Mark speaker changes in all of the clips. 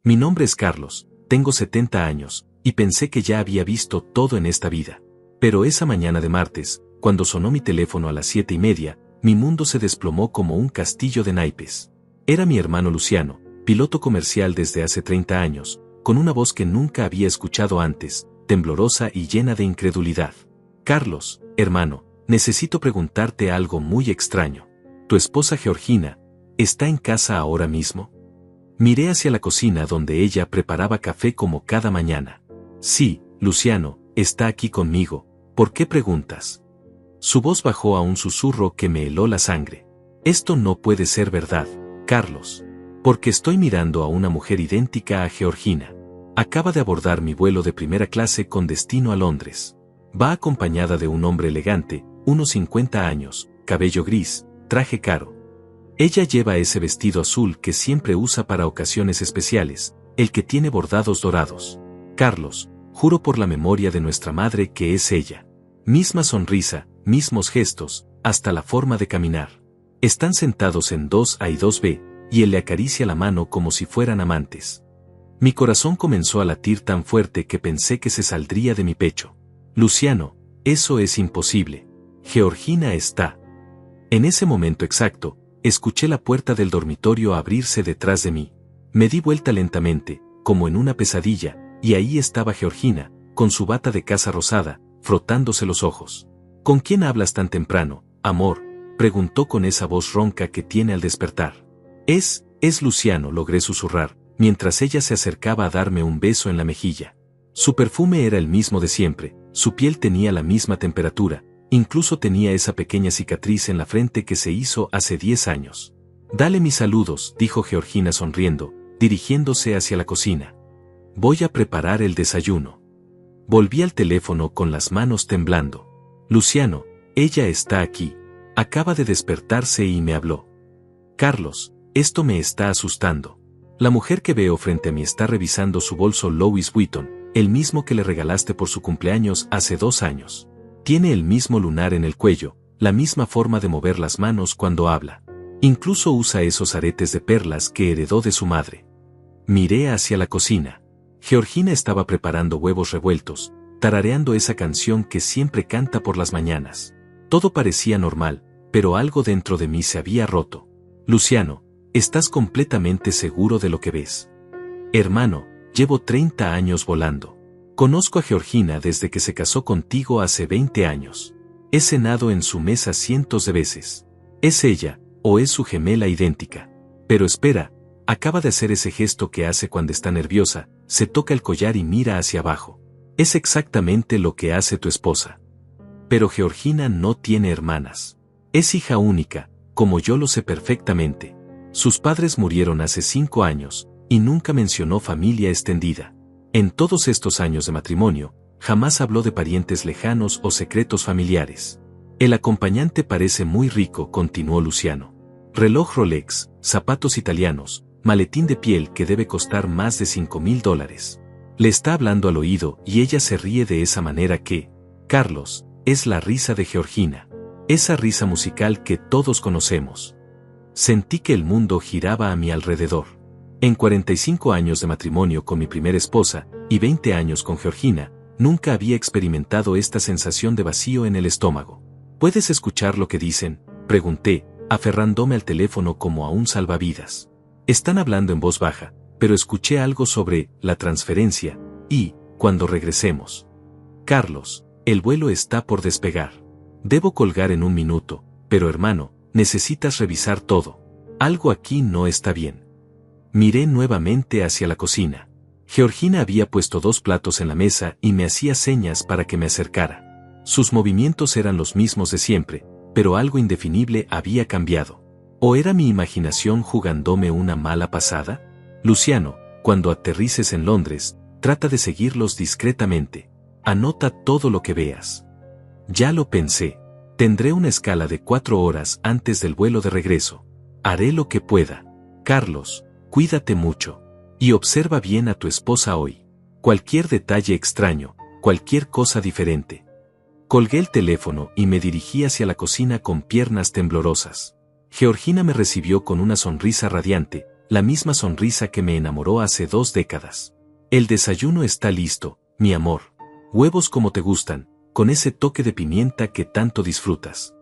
Speaker 1: Mi nombre es Carlos, tengo 70 años, y pensé que ya había visto todo en esta vida. Pero esa mañana de martes, cuando sonó mi teléfono a las 7:30, mi mundo se desplomó como un castillo de naipes. Era mi hermano Luciano, piloto comercial desde hace 30 años, con una voz que nunca había escuchado antes, temblorosa y llena de incredulidad. Carlos, hermano, necesito preguntarte algo muy extraño. ¿Tu esposa Georgina está en casa ahora mismo? Miré hacia la cocina donde ella preparaba café como cada mañana. Sí, Luciano, está aquí conmigo. ¿Por qué preguntas? Su voz bajó a un susurro que me heló la sangre. Esto no puede ser verdad, Carlos. Porque estoy mirando a una mujer idéntica a Georgina. Acaba de abordar mi vuelo de primera clase con destino a Londres. Va acompañada de un hombre elegante, unos 50 años, cabello gris, traje caro. Ella lleva ese vestido azul que siempre usa para ocasiones especiales, el que tiene bordados dorados. Carlos, juro por la memoria de nuestra madre que es ella. Misma sonrisa, mismos gestos, hasta la forma de caminar. Están sentados en 2A y 2B, y él le acaricia la mano como si fueran amantes. Mi corazón comenzó a latir tan fuerte que pensé que se saldría de mi pecho. Luciano, eso es imposible. Georgina está. En ese momento exacto, escuché la puerta del dormitorio abrirse detrás de mí. Me di vuelta lentamente, como en una pesadilla, y ahí estaba Georgina, con su bata de casa rosada, frotándose los ojos. ¿Con quién hablas tan temprano, amor?, preguntó con esa voz ronca que tiene al despertar. Es Luciano, logré susurrar, mientras ella se acercaba a darme un beso en la mejilla. Su perfume era el mismo de siempre, su piel tenía la misma temperatura, incluso tenía esa pequeña cicatriz en la frente que se hizo hace 10 años. Dale mis saludos, dijo Georgina sonriendo, dirigiéndose hacia la cocina. Voy a preparar el desayuno. Volví al teléfono con las manos temblando. Luciano, ella está aquí. Acaba de despertarse y me habló. Carlos, esto me está asustando. La mujer que veo frente a mí está revisando su bolso Louis Vuitton, el mismo que le regalaste por su cumpleaños hace 2 años. Tiene el mismo lunar en el cuello, la misma forma de mover las manos cuando habla. Incluso usa esos aretes de perlas que heredó de su madre. Miré hacia la cocina. Georgina estaba preparando huevos revueltos, tarareando esa canción que siempre canta por las mañanas. Todo parecía normal, pero algo dentro de mí se había roto. Luciano, ¿estás completamente seguro de lo que ves? Hermano, llevo 30 años volando. Conozco a Georgina desde que se casó contigo hace 20 años. He cenado en su mesa cientos de veces. ¿Es ella, o es su gemela idéntica? Pero espera, acaba de hacer ese gesto que hace cuando está nerviosa, se toca el collar y mira hacia abajo. Es exactamente lo que hace tu esposa. Pero Georgina no tiene hermanas. Es hija única, como yo lo sé perfectamente. Sus padres murieron hace 5 años, y nunca mencionó familia extendida. En todos estos años de matrimonio, jamás habló de parientes lejanos o secretos familiares. El acompañante parece muy rico, continuó Luciano. Reloj Rolex, zapatos italianos, maletín de piel que debe costar más de $5,000. Le está hablando al oído y ella se ríe de esa manera que, Carlos, es la risa de Georgina. Esa risa musical que todos conocemos. Sentí que el mundo giraba a mi alrededor. En 45 años de matrimonio con mi primera esposa, y 20 años con Georgina, nunca había experimentado esta sensación de vacío en el estómago. ¿Puedes escuchar lo que dicen?, pregunté, aferrándome al teléfono como a un salvavidas. Están hablando en voz baja, pero escuché algo sobre la transferencia, y, cuando regresemos. Carlos, el vuelo está por despegar. Debo colgar en 1 minuto, pero hermano, necesitas revisar todo. Algo aquí no está bien. Miré nuevamente hacia la cocina. Georgina había puesto 2 platos en la mesa y me hacía señas para que me acercara. Sus movimientos eran los mismos de siempre, pero algo indefinible había cambiado. ¿O era mi imaginación jugándome una mala pasada? Luciano, cuando aterrices en Londres, trata de seguirlos discretamente. Anota todo lo que veas. Ya lo pensé. Tendré una escala de 4 horas antes del vuelo de regreso. Haré lo que pueda. Carlos, cuídate mucho. Y observa bien a tu esposa hoy. Cualquier detalle extraño, cualquier cosa diferente. Colgué el teléfono y me dirigí hacia la cocina con piernas temblorosas. Georgina me recibió con una sonrisa radiante, la misma sonrisa que me enamoró hace 2 décadas. El desayuno está listo, mi amor. Huevos como te gustan, con ese toque de pimienta que tanto disfrutas.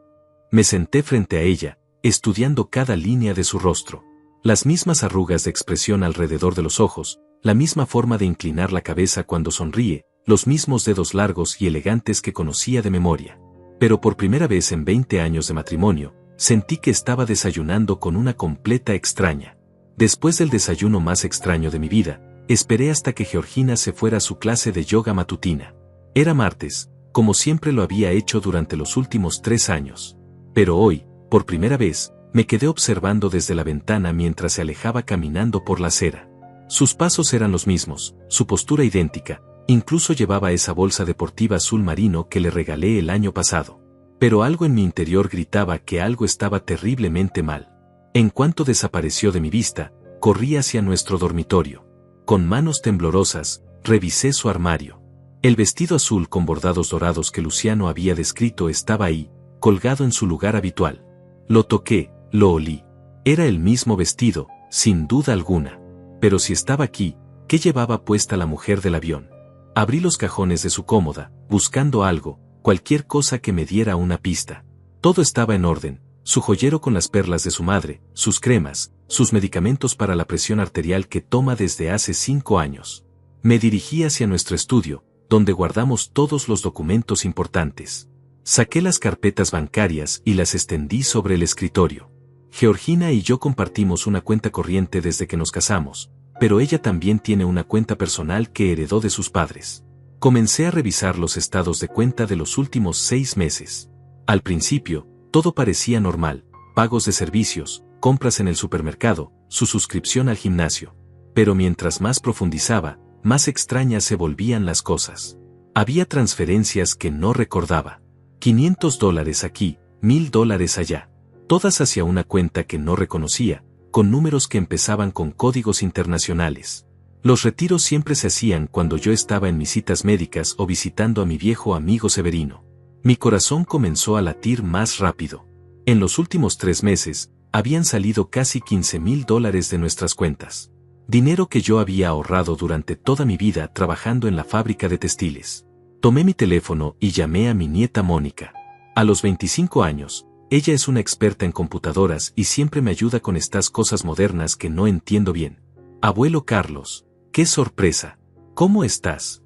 Speaker 1: Me senté frente a ella, estudiando cada línea de su rostro. Las mismas arrugas de expresión alrededor de los ojos, la misma forma de inclinar la cabeza cuando sonríe, los mismos dedos largos y elegantes que conocía de memoria. Pero por primera vez en 20 años de matrimonio, sentí que estaba desayunando con una completa extraña. Después del desayuno más extraño de mi vida, esperé hasta que Georgina se fuera a su clase de yoga matutina. Era martes, como siempre lo había hecho durante los últimos 3 años. Pero hoy, por primera vez, me quedé observando desde la ventana mientras se alejaba caminando por la acera. Sus pasos eran los mismos, su postura idéntica, incluso llevaba esa bolsa deportiva azul marino que le regalé el año pasado. Pero algo en mi interior gritaba que algo estaba terriblemente mal. En cuanto desapareció de mi vista, corrí hacia nuestro dormitorio. Con manos temblorosas, revisé su armario. El vestido azul con bordados dorados que Luciano había descrito estaba ahí, colgado en su lugar habitual. Lo toqué, lo olí. Era el mismo vestido, sin duda alguna. Pero si estaba aquí, ¿qué llevaba puesta la mujer del avión? Abrí los cajones de su cómoda, buscando algo, cualquier cosa que me diera una pista. Todo estaba en orden, su joyero con las perlas de su madre, sus cremas, sus medicamentos para la presión arterial que toma desde hace 5 años. Me dirigí hacia nuestro estudio, donde guardamos todos los documentos importantes. Saqué las carpetas bancarias y las extendí sobre el escritorio. Georgina y yo compartimos una cuenta corriente desde que nos casamos, pero ella también tiene una cuenta personal que heredó de sus padres. Comencé a revisar los estados de cuenta de los últimos 6 meses. Al principio, todo parecía normal, pagos de servicios, compras en el supermercado, su suscripción al gimnasio. Pero mientras más profundizaba, más extrañas se volvían las cosas. Había transferencias que no recordaba. $500 aquí, $1000 allá. Todas hacia una cuenta que no reconocía, con números que empezaban con códigos internacionales. Los retiros siempre se hacían cuando yo estaba en mis citas médicas o visitando a mi viejo amigo Severino. Mi corazón comenzó a latir más rápido. En los últimos 3 meses, habían salido casi $15,000 de nuestras cuentas. Dinero que yo había ahorrado durante toda mi vida trabajando en la fábrica de textiles. Tomé mi teléfono y llamé a mi nieta Mónica. A los 25 años, ella es una experta en computadoras y siempre me ayuda con estas cosas modernas que no entiendo bien. Abuelo Carlos, ¡qué sorpresa! ¿Cómo estás?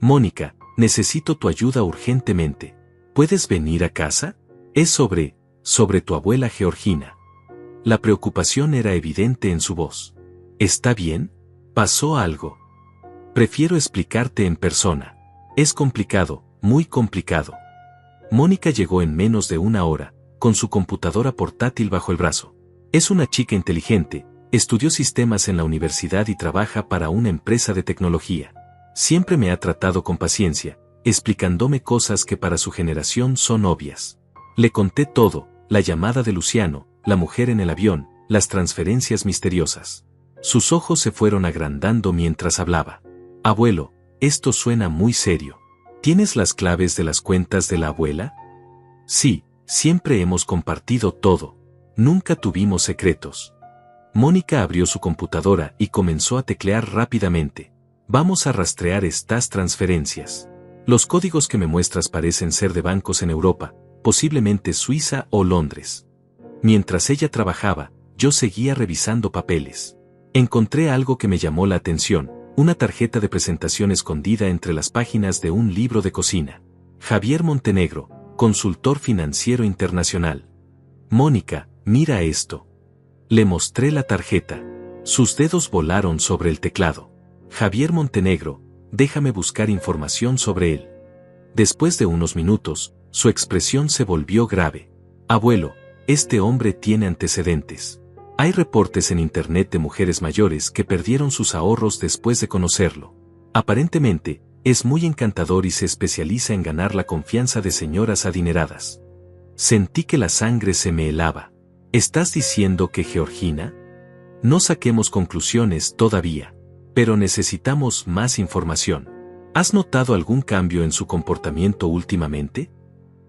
Speaker 1: Mónica, necesito tu ayuda urgentemente. ¿Puedes venir a casa? Es sobre tu abuela Georgina. La preocupación era evidente en su voz. ¿Está bien? ¿Pasó algo? Prefiero explicarte en persona. Es complicado, muy complicado. Mónica llegó en menos de 1 hora, con su computadora portátil bajo el brazo. Es una chica inteligente, estudió sistemas en la universidad y trabaja para una empresa de tecnología. Siempre me ha tratado con paciencia, explicándome cosas que para su generación son obvias. Le conté todo, la llamada de Luciano, la mujer en el avión, las transferencias misteriosas. Sus ojos se fueron agrandando mientras hablaba. Abuelo, esto suena muy serio. ¿Tienes las claves de las cuentas de la abuela? Sí, siempre hemos compartido todo. Nunca tuvimos secretos. Mónica abrió su computadora y comenzó a teclear rápidamente. Vamos a rastrear estas transferencias. Los códigos que me muestras parecen ser de bancos en Europa, posiblemente Suiza o Londres. Mientras ella trabajaba, yo seguía revisando papeles. Encontré algo que me llamó la atención, una tarjeta de presentación escondida entre las páginas de un libro de cocina. Javier Montenegro, consultor financiero internacional. Mónica, mira esto. Le mostré la tarjeta. Sus dedos volaron sobre el teclado. Javier Montenegro, déjame buscar información sobre él. Después de unos minutos, su expresión se volvió grave. Abuelo, este hombre tiene antecedentes. Hay reportes en internet de mujeres mayores que perdieron sus ahorros después de conocerlo. Aparentemente, es muy encantador y se especializa en ganar la confianza de señoras adineradas. Sentí que la sangre se me helaba. ¿Estás diciendo que Georgina? No saquemos conclusiones todavía, pero necesitamos más información. ¿Has notado algún cambio en su comportamiento últimamente?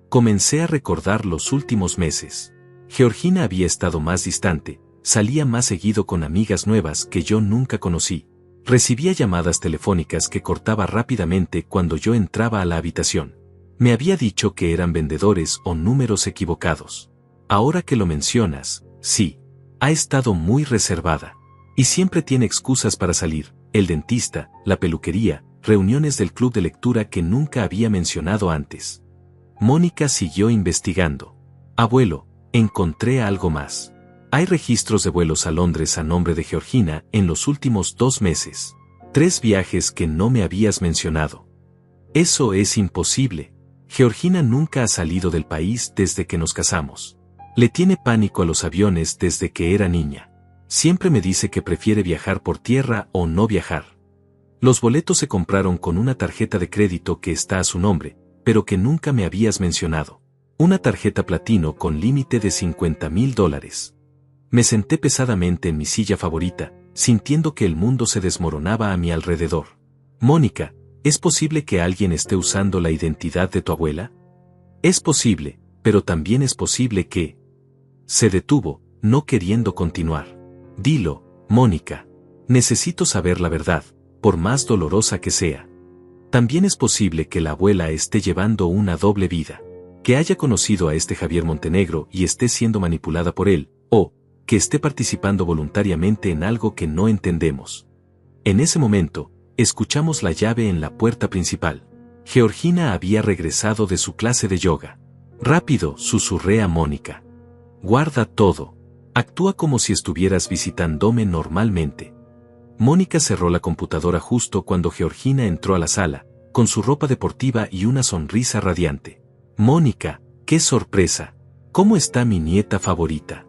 Speaker 1: Comencé a recordar los últimos meses. Georgina había estado más distante, salía más seguido con amigas nuevas que yo nunca conocí. Recibía llamadas telefónicas que cortaba rápidamente cuando yo entraba a la habitación. Me había dicho que eran vendedores o números equivocados. Ahora que lo mencionas, sí, ha estado muy reservada. Y siempre tiene excusas para salir, el dentista, la peluquería, reuniones del club de lectura que nunca había mencionado antes. Mónica siguió investigando. Abuelo, encontré algo más. Hay registros de vuelos a Londres a nombre de Georgina en los últimos 2 meses. 3 viajes que no me habías mencionado. Eso es imposible. Georgina nunca ha salido del país desde que nos casamos. Le tiene pánico a los aviones desde que era niña. Siempre me dice que prefiere viajar por tierra o no viajar. Los boletos se compraron con una tarjeta de crédito que está a su nombre, pero que nunca me habías mencionado. Una tarjeta platino con límite de $50,000. Me senté pesadamente en mi silla favorita, sintiendo que el mundo se desmoronaba a mi alrededor. Mónica, ¿es posible que alguien esté usando la identidad de tu abuela? Es posible, pero también es posible que... Se detuvo, no queriendo continuar. Dilo, Mónica. Necesito saber la verdad, por más dolorosa que sea. También es posible que la abuela esté llevando una doble vida. Que haya conocido a este Javier Montenegro y esté siendo manipulada por él, o que esté participando voluntariamente en algo que no entendemos. En ese momento, escuchamos la llave en la puerta principal. Georgina había regresado de su clase de yoga. Rápido, susurré a Mónica. Guarda todo. Actúa como si estuvieras visitándome normalmente. Mónica cerró la computadora justo cuando Georgina entró a la sala, con su ropa deportiva y una sonrisa radiante. Mónica, qué sorpresa. ¿Cómo está mi nieta favorita?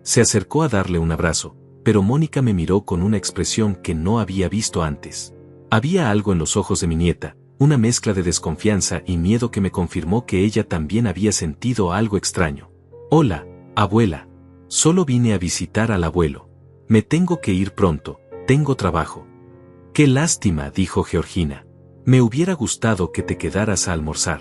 Speaker 1: Se acercó a darle un abrazo, pero Mónica me miró con una expresión que no había visto antes. Había algo en los ojos de mi nieta, una mezcla de desconfianza y miedo que me confirmó que ella también había sentido algo extraño. Hola, abuela. Solo vine a visitar al abuelo. Me tengo que ir pronto, tengo trabajo. Qué lástima, dijo Georgina. Me hubiera gustado que te quedaras a almorzar.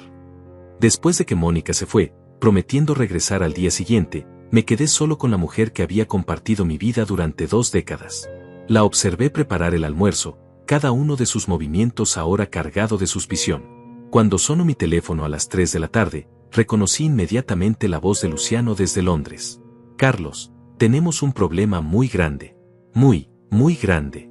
Speaker 1: Después de que Mónica se fue, prometiendo regresar al día siguiente, me quedé solo con la mujer que había compartido mi vida durante 2 décadas. La observé preparar el almuerzo, cada uno de sus movimientos ahora cargado de suspición. Cuando sonó mi teléfono a las 3 de la tarde, reconocí inmediatamente la voz de Luciano desde Londres. Carlos, tenemos un problema muy grande. Muy grande.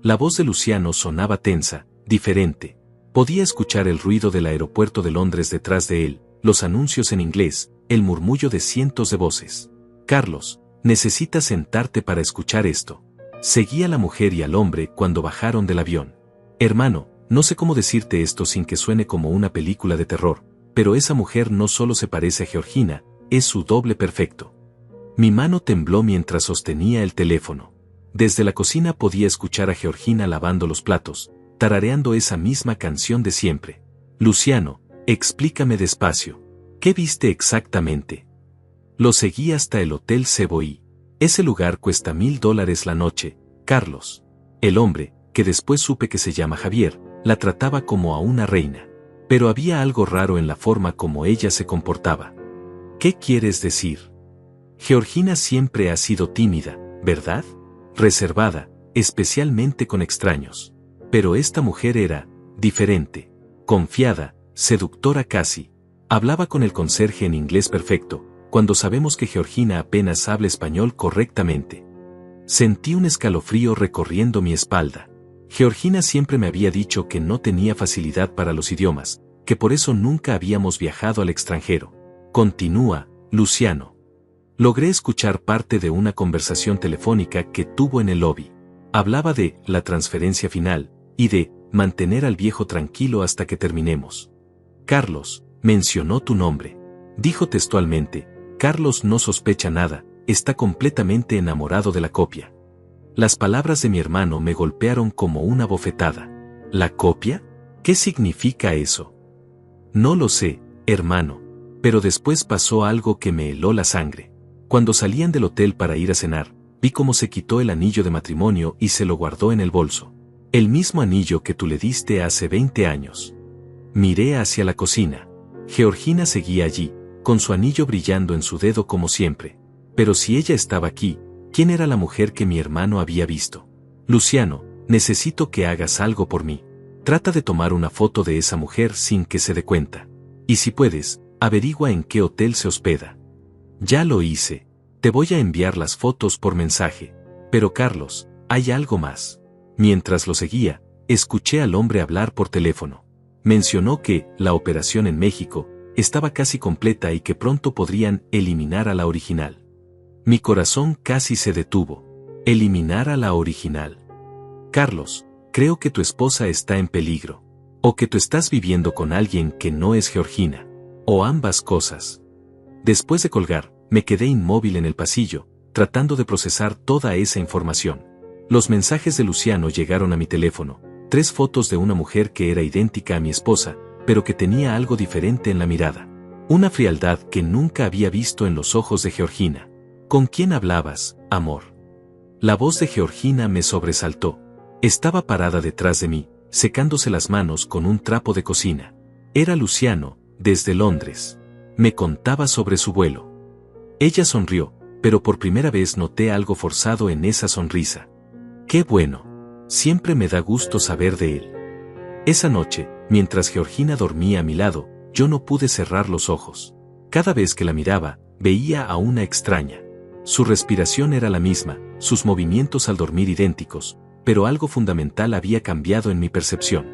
Speaker 1: La voz de Luciano sonaba tensa, diferente. Podía escuchar el ruido del aeropuerto de Londres detrás de él, los anuncios en inglés, el murmullo de cientos de voces. Carlos, necesitas sentarte para escuchar esto. Seguí a la mujer y al hombre cuando bajaron del avión. Hermano, no sé cómo decirte esto sin que suene como una película de terror, pero esa mujer no solo se parece a Georgina, es su doble perfecto. Mi mano tembló mientras sostenía el teléfono. Desde la cocina podía escuchar a Georgina lavando los platos, tarareando esa misma canción de siempre. Luciano, explícame despacio. ¿Qué viste exactamente? Lo seguí hasta el Hotel Savoy. Ese lugar cuesta $1,000 la noche, Carlos. El hombre, que después supe que se llama Javier, la trataba como a una reina. Pero había algo raro en la forma como ella se comportaba. ¿Qué quieres decir? Georgina siempre ha sido tímida, ¿verdad? Reservada, especialmente con extraños. Pero esta mujer era diferente, confiada, seductora casi. Hablaba con el conserje en inglés perfecto, cuando sabemos que Georgina apenas habla español correctamente. Sentí un escalofrío recorriendo mi espalda. Georgina siempre me había dicho que no tenía facilidad para los idiomas, que por eso nunca habíamos viajado al extranjero. Continúa, Luciano. Logré escuchar parte de una conversación telefónica que tuvo en el lobby. Hablaba de la transferencia final y de mantener al viejo tranquilo hasta que terminemos. Carlos, mencionó tu nombre. Dijo textualmente, Carlos no sospecha nada, está completamente enamorado de la copia. Las palabras de mi hermano me golpearon como una bofetada. ¿La copia? ¿Qué significa eso? No lo sé, hermano, pero después pasó algo que me heló la sangre. Cuando salían del hotel para ir a cenar, vi cómo se quitó el anillo de matrimonio y se lo guardó en el bolso. El mismo anillo que tú le diste hace 20 años. Miré hacia la cocina. Georgina seguía allí, con su anillo brillando en su dedo como siempre. Pero si ella estaba aquí, ¿Quién era la mujer que mi hermano había visto? Luciano, necesito que hagas algo por mí. Trata de tomar una foto de esa mujer sin que se dé cuenta. Y si puedes, averigua en qué hotel se hospeda. Ya lo hice. Te voy a enviar las fotos por mensaje. Pero Carlos, hay algo más. Mientras lo seguía, escuché al hombre hablar por teléfono. Mencionó que la operación en México estaba casi completa y que pronto podrían eliminar a la original. Mi corazón casi se detuvo. Eliminar a la original. Carlos, creo que tu esposa está en peligro. O que tú estás viviendo con alguien que no es Georgina. O ambas cosas. Después de colgar, me quedé inmóvil en el pasillo, tratando de procesar toda esa información. Los mensajes de Luciano llegaron a mi teléfono, 3 fotos de una mujer que era idéntica a mi esposa, pero que tenía algo diferente en la mirada. Una frialdad que nunca había visto en los ojos de Georgina. ¿Con quién hablabas, amor? La voz de Georgina me sobresaltó. Estaba parada detrás de mí, secándose las manos con un trapo de cocina. Era Luciano, desde Londres. Me contaba sobre su vuelo. Ella sonrió, pero por primera vez noté algo forzado en esa sonrisa. ¡Qué bueno! Siempre me da gusto saber de él. Esa noche, mientras Georgina dormía a mi lado, yo no pude cerrar los ojos. Cada vez que la miraba, veía a una extraña. Su respiración era la misma, sus movimientos al dormir idénticos, pero algo fundamental había cambiado en mi percepción.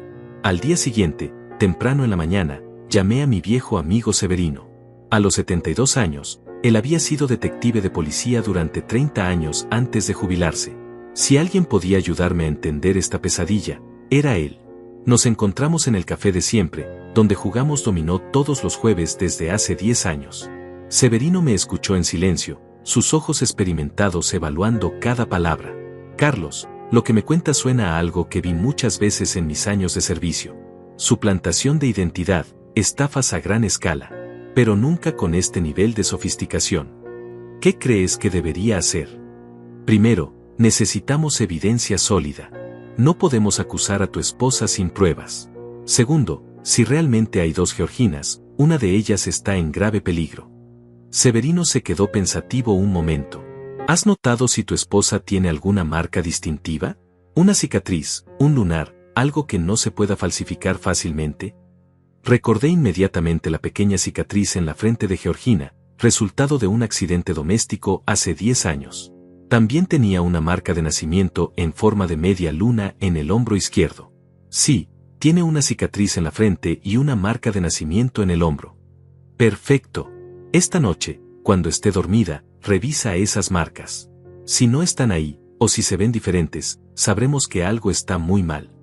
Speaker 1: Al día siguiente, temprano en la mañana, llamé a mi viejo amigo Severino. A los 72 años, él había sido detective de policía durante 30 años antes de jubilarse. Si alguien podía ayudarme a entender esta pesadilla, era él. Nos encontramos en el café de siempre, donde jugamos dominó todos los jueves desde hace 10 años. Severino me escuchó en silencio, sus ojos experimentados evaluando cada palabra. Carlos, lo que me cuenta suena a algo que vi muchas veces en mis años de servicio. Suplantación de identidad, estafas a gran escala, pero nunca con este nivel de sofisticación. ¿Qué crees que debería hacer? Primero, necesitamos evidencia sólida. No podemos acusar a tu esposa sin pruebas. Segundo, si realmente hay 2 Georginas, una de ellas está en grave peligro. Severino se quedó pensativo un momento. ¿Has notado si tu esposa tiene alguna marca distintiva? ¿Una cicatriz, un lunar, algo que no se pueda falsificar fácilmente? Recordé inmediatamente la pequeña cicatriz en la frente de Georgina, resultado de un accidente doméstico hace 10 años. También tenía una marca de nacimiento en forma de media luna en el hombro izquierdo. Sí, tiene una cicatriz en la frente y una marca de nacimiento en el hombro. Perfecto. Esta noche, cuando esté dormida, revisa esas marcas. Si no están ahí, o si se ven diferentes, sabremos que algo está muy mal.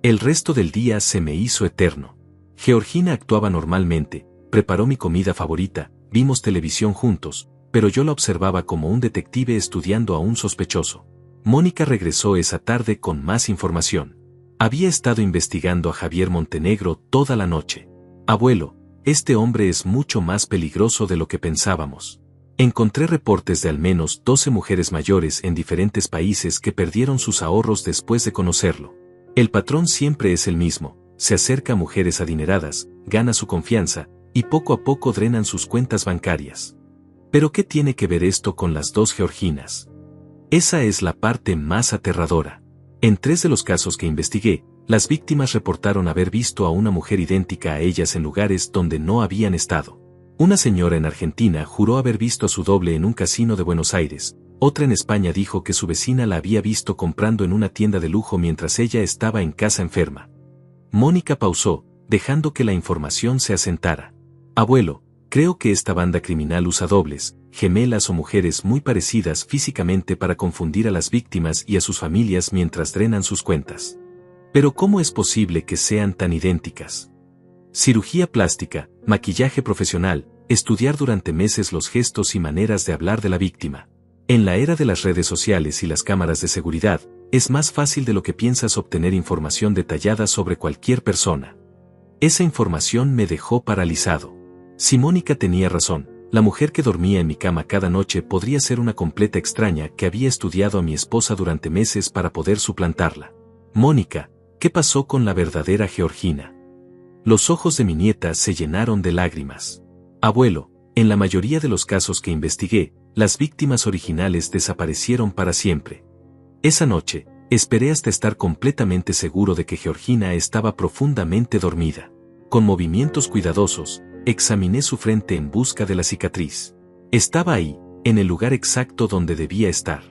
Speaker 1: El resto del día se me hizo eterno. Georgina actuaba normalmente, preparó mi comida favorita, vimos televisión juntos, pero yo la observaba como un detective estudiando a un sospechoso. Mónica regresó esa tarde con más información. Había estado investigando a Javier Montenegro toda la noche. Abuelo, este hombre es mucho más peligroso de lo que pensábamos. Encontré reportes de al menos 12 mujeres mayores en diferentes países que perdieron sus ahorros después de conocerlo. El patrón siempre es el mismo, se acerca a mujeres adineradas, gana su confianza, y poco a poco drenan sus cuentas bancarias. ¿Pero qué tiene que ver esto con las 2 Georginas? Esa es la parte más aterradora. En 3 de los casos que investigué, las víctimas reportaron haber visto a una mujer idéntica a ellas en lugares donde no habían estado. Una señora en Argentina juró haber visto a su doble en un casino de Buenos Aires, otra en España dijo que su vecina la había visto comprando en una tienda de lujo mientras ella estaba en casa enferma. Mónica pausó, dejando que la información se asentara. Abuelo, creo que esta banda criminal usa dobles, gemelas o mujeres muy parecidas físicamente para confundir a las víctimas y a sus familias mientras drenan sus cuentas. Pero ¿cómo es posible que sean tan idénticas? Cirugía plástica, maquillaje profesional, estudiar durante meses los gestos y maneras de hablar de la víctima. En la era de las redes sociales y las cámaras de seguridad, es más fácil de lo que piensas obtener información detallada sobre cualquier persona. Esa información me dejó paralizado. Si Mónica tenía razón, la mujer que dormía en mi cama cada noche podría ser una completa extraña que había estudiado a mi esposa durante meses para poder suplantarla. Mónica, ¿qué pasó con la verdadera Georgina? Los ojos de mi nieta se llenaron de lágrimas. Abuelo, en la mayoría de los casos que investigué, Las víctimas originales desaparecieron para siempre. Esa noche, esperé hasta estar completamente seguro de que Georgina estaba profundamente dormida. Con movimientos cuidadosos, examiné su frente en busca de la cicatriz. Estaba ahí, en el lugar exacto donde debía estar.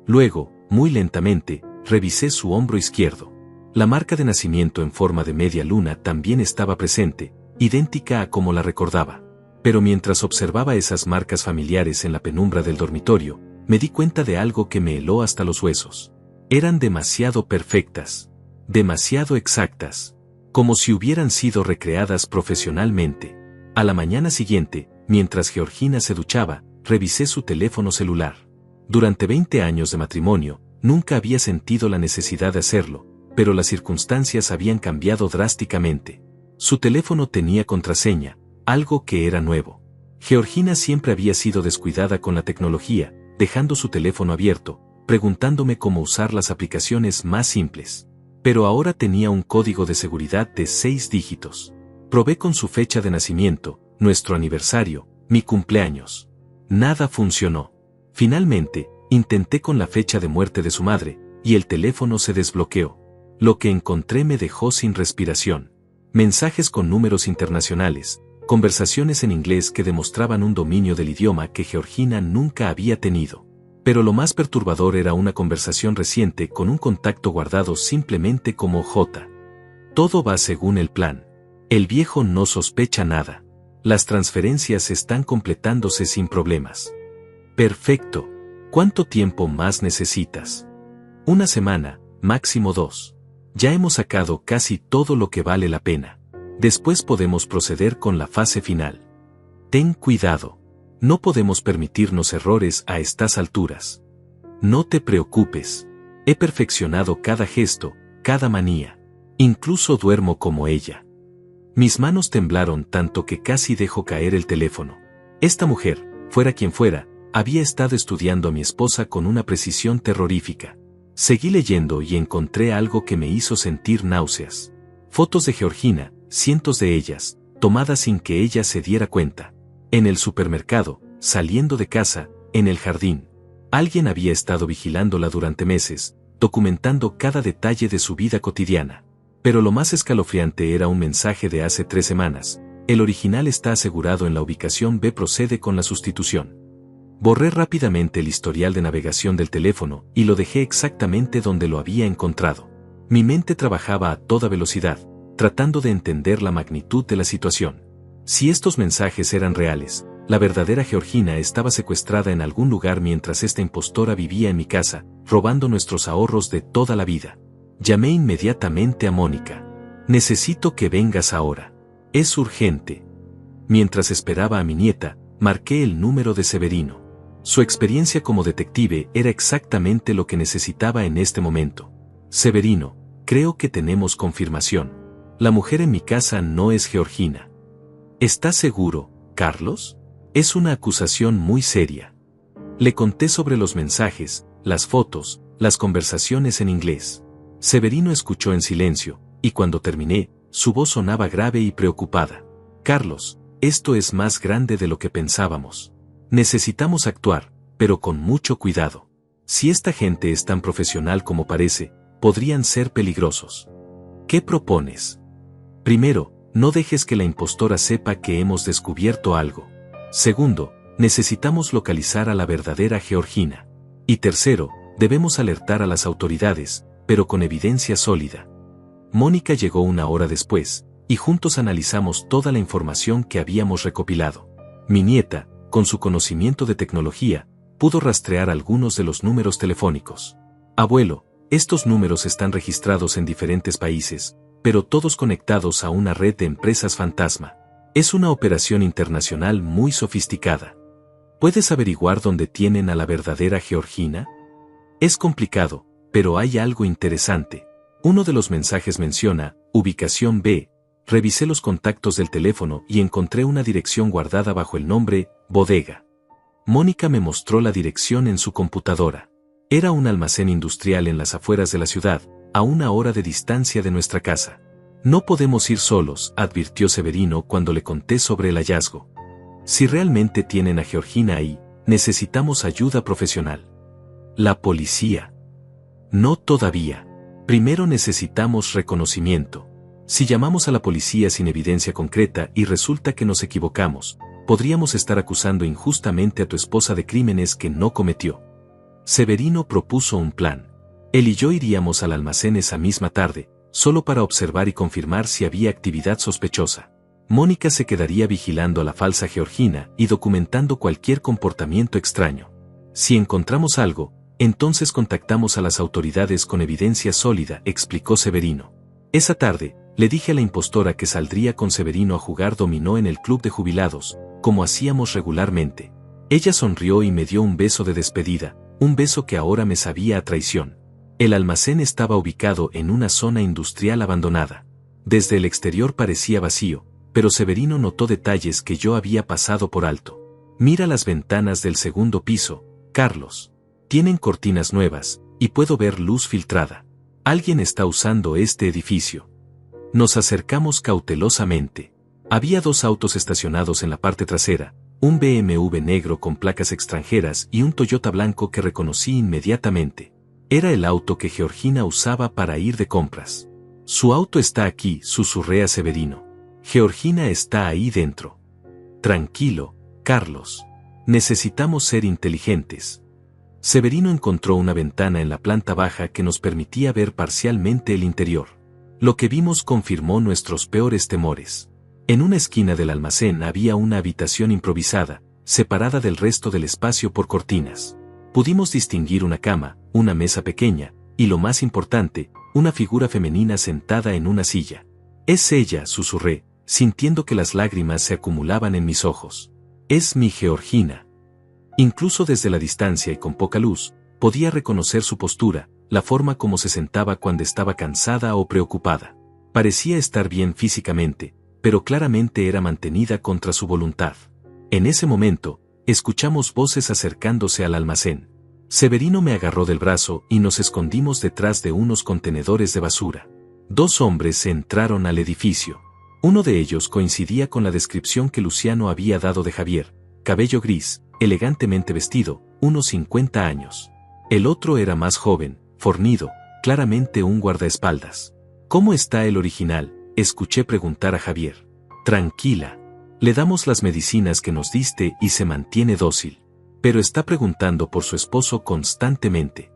Speaker 1: Luego, muy lentamente, revisé su hombro izquierdo. La marca de nacimiento en forma de media luna también estaba presente, idéntica a como la recordaba. Pero mientras observaba esas marcas familiares en la penumbra del dormitorio, me di cuenta de algo que me heló hasta los huesos. Eran demasiado perfectas, demasiado exactas, como si hubieran sido recreadas profesionalmente. A la mañana siguiente, mientras Georgina se duchaba, revisé su teléfono celular. Durante 20 años de matrimonio, nunca había sentido la necesidad de hacerlo, pero las circunstancias habían cambiado drásticamente. Su teléfono tenía contraseña, algo que era nuevo. Georgina siempre había sido descuidada con la tecnología, dejando su teléfono abierto, preguntándome cómo usar las aplicaciones más simples. Pero ahora tenía un código de seguridad de 6 dígitos. Probé con su fecha de nacimiento, nuestro aniversario, mi cumpleaños. Nada funcionó. Finalmente, intenté con la fecha de muerte de su madre, y el teléfono se desbloqueó. Lo que encontré me dejó sin respiración. Mensajes con números internacionales, conversaciones en inglés que demostraban un dominio del idioma que Georgina nunca había tenido. Pero lo más perturbador era una conversación reciente con un contacto guardado simplemente como J. Todo va según el plan. El viejo no sospecha nada. Las transferencias están completándose sin problemas. Perfecto. ¿Cuánto tiempo más necesitas? 1 semana, máximo 2. Ya hemos sacado casi todo lo que vale la pena. Después podemos proceder con la fase final. Ten cuidado. No podemos permitirnos errores a estas alturas. No te preocupes. He perfeccionado cada gesto, cada manía. Incluso duermo como ella. Mis manos temblaron tanto que casi dejo caer el teléfono. Esta mujer, fuera quien fuera, había estado estudiando a mi esposa con una precisión terrorífica. Seguí leyendo y encontré algo que me hizo sentir náuseas. Fotos de Georgina, cientos de ellas, tomadas sin que ella se diera cuenta. En el supermercado, saliendo de casa, en el jardín. Alguien había estado vigilándola durante meses, documentando cada detalle de su vida cotidiana. Pero lo más escalofriante era un mensaje de hace 3 semanas. El original está asegurado en la ubicación B. Procede con la sustitución. Borré rápidamente el historial de navegación del teléfono y lo dejé exactamente donde lo había encontrado. Mi mente trabajaba a toda velocidad, tratando de entender la magnitud de la situación. Si estos mensajes eran reales, la verdadera Georgina estaba secuestrada en algún lugar mientras esta impostora vivía en mi casa, robando nuestros ahorros de toda la vida. Llamé inmediatamente a Mónica. Necesito que vengas ahora. Es urgente. Mientras esperaba a mi nieta, marqué el número de Severino. Su experiencia como detective era exactamente lo que necesitaba en este momento. Severino, creo que tenemos confirmación. La mujer en mi casa no es Georgina. ¿Estás seguro, Carlos? Es una acusación muy seria. Le conté sobre los mensajes, las fotos, las conversaciones en inglés. Severino escuchó en silencio, y cuando terminé, su voz sonaba grave y preocupada. Carlos, esto es más grande de lo que pensábamos. Necesitamos actuar, pero con mucho cuidado. Si esta gente es tan profesional como parece, podrían ser peligrosos. ¿Qué propones? Primero, no dejes que la impostora sepa que hemos descubierto algo. Segundo, necesitamos localizar a la verdadera Georgina. Y tercero, debemos alertar a las autoridades, pero con evidencia sólida. Mónica llegó 1 hora después, y juntos analizamos toda la información que habíamos recopilado. Mi nieta, con su conocimiento de tecnología, pudo rastrear algunos de los números telefónicos. Abuelo, estos números están registrados en diferentes países, pero todos conectados a una red de empresas fantasma. Es una operación internacional muy sofisticada. ¿Puedes averiguar dónde tienen a la verdadera Georgina? Es complicado, pero hay algo interesante. Uno de los mensajes menciona, ubicación B. Revisé los contactos del teléfono y encontré una dirección guardada bajo el nombre, bodega. Mónica me mostró la dirección en su computadora. Era un almacén industrial en las afueras de la ciudad, a 1 hora de distancia de nuestra casa. No podemos ir solos, advirtió Severino cuando le conté sobre el hallazgo. Si realmente tienen a Georgina ahí, necesitamos ayuda profesional. La policía. No todavía. Primero necesitamos reconocimiento. Si llamamos a la policía sin evidencia concreta y resulta que nos equivocamos, podríamos estar acusando injustamente a tu esposa de crímenes que no cometió. Severino propuso un plan. Él y yo iríamos al almacén esa misma tarde, solo para observar y confirmar si había actividad sospechosa. Mónica se quedaría vigilando a la falsa Georgina y documentando cualquier comportamiento extraño. Si encontramos algo, entonces contactamos a las autoridades con evidencia sólida, explicó Severino. Esa tarde, le dije a la impostora que saldría con Severino a jugar dominó en el club de jubilados, como hacíamos regularmente. Ella sonrió y me dio un beso de despedida, un beso que ahora me sabía a traición. El almacén estaba ubicado en una zona industrial abandonada. Desde el exterior parecía vacío, pero Severino notó detalles que yo había pasado por alto. Mira las ventanas del segundo piso, Carlos. Tienen cortinas nuevas, y puedo ver luz filtrada. Alguien está usando este edificio. Nos acercamos cautelosamente. Había 2 autos estacionados en la parte trasera, un BMW negro con placas extranjeras y un Toyota blanco que reconocí inmediatamente. Era el auto que Georgina usaba para ir de compras. Su auto está aquí, susurré a Severino. Georgina está ahí dentro. Tranquilo, Carlos. Necesitamos ser inteligentes. Severino encontró una ventana en la planta baja que nos permitía ver parcialmente el interior. Lo que vimos confirmó nuestros peores temores. En una esquina del almacén había una habitación improvisada, separada del resto del espacio por cortinas. Pudimos distinguir una cama, una mesa pequeña, y lo más importante, una figura femenina sentada en una silla. Es ella, susurré, sintiendo que las lágrimas se acumulaban en mis ojos. Es mi Georgina. Incluso desde la distancia y con poca luz, podía reconocer su postura, la forma como se sentaba cuando estaba cansada o preocupada. Parecía estar bien físicamente, pero claramente era mantenida contra su voluntad. En ese momento, escuchamos voces acercándose al almacén. Severino me agarró del brazo y nos escondimos detrás de unos contenedores de basura. 2 hombres entraron al edificio. Uno de ellos coincidía con la descripción que Luciano había dado de Javier, cabello gris, elegantemente vestido, unos 50 años. El otro era más joven, fornido, claramente un guardaespaldas. ¿Cómo está el original?, escuché preguntar a Javier. Tranquila. Le damos las medicinas que nos diste y se mantiene dócil. Pero está preguntando por su esposo constantemente.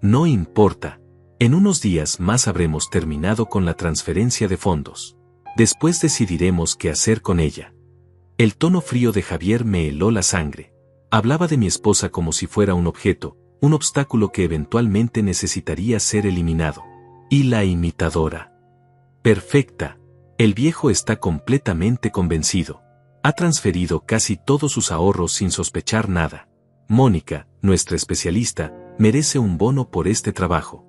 Speaker 1: No importa. En unos días más habremos terminado con la transferencia de fondos. Después decidiremos qué hacer con ella. El tono frío de Javier me heló la sangre. Hablaba de mi esposa como si fuera un objeto, un obstáculo que eventualmente necesitaría ser eliminado. Y la imitadora. Perfecta. El viejo está completamente convencido. Ha transferido casi todos sus ahorros sin sospechar nada. Mónica, nuestra especialista, merece un bono por este trabajo.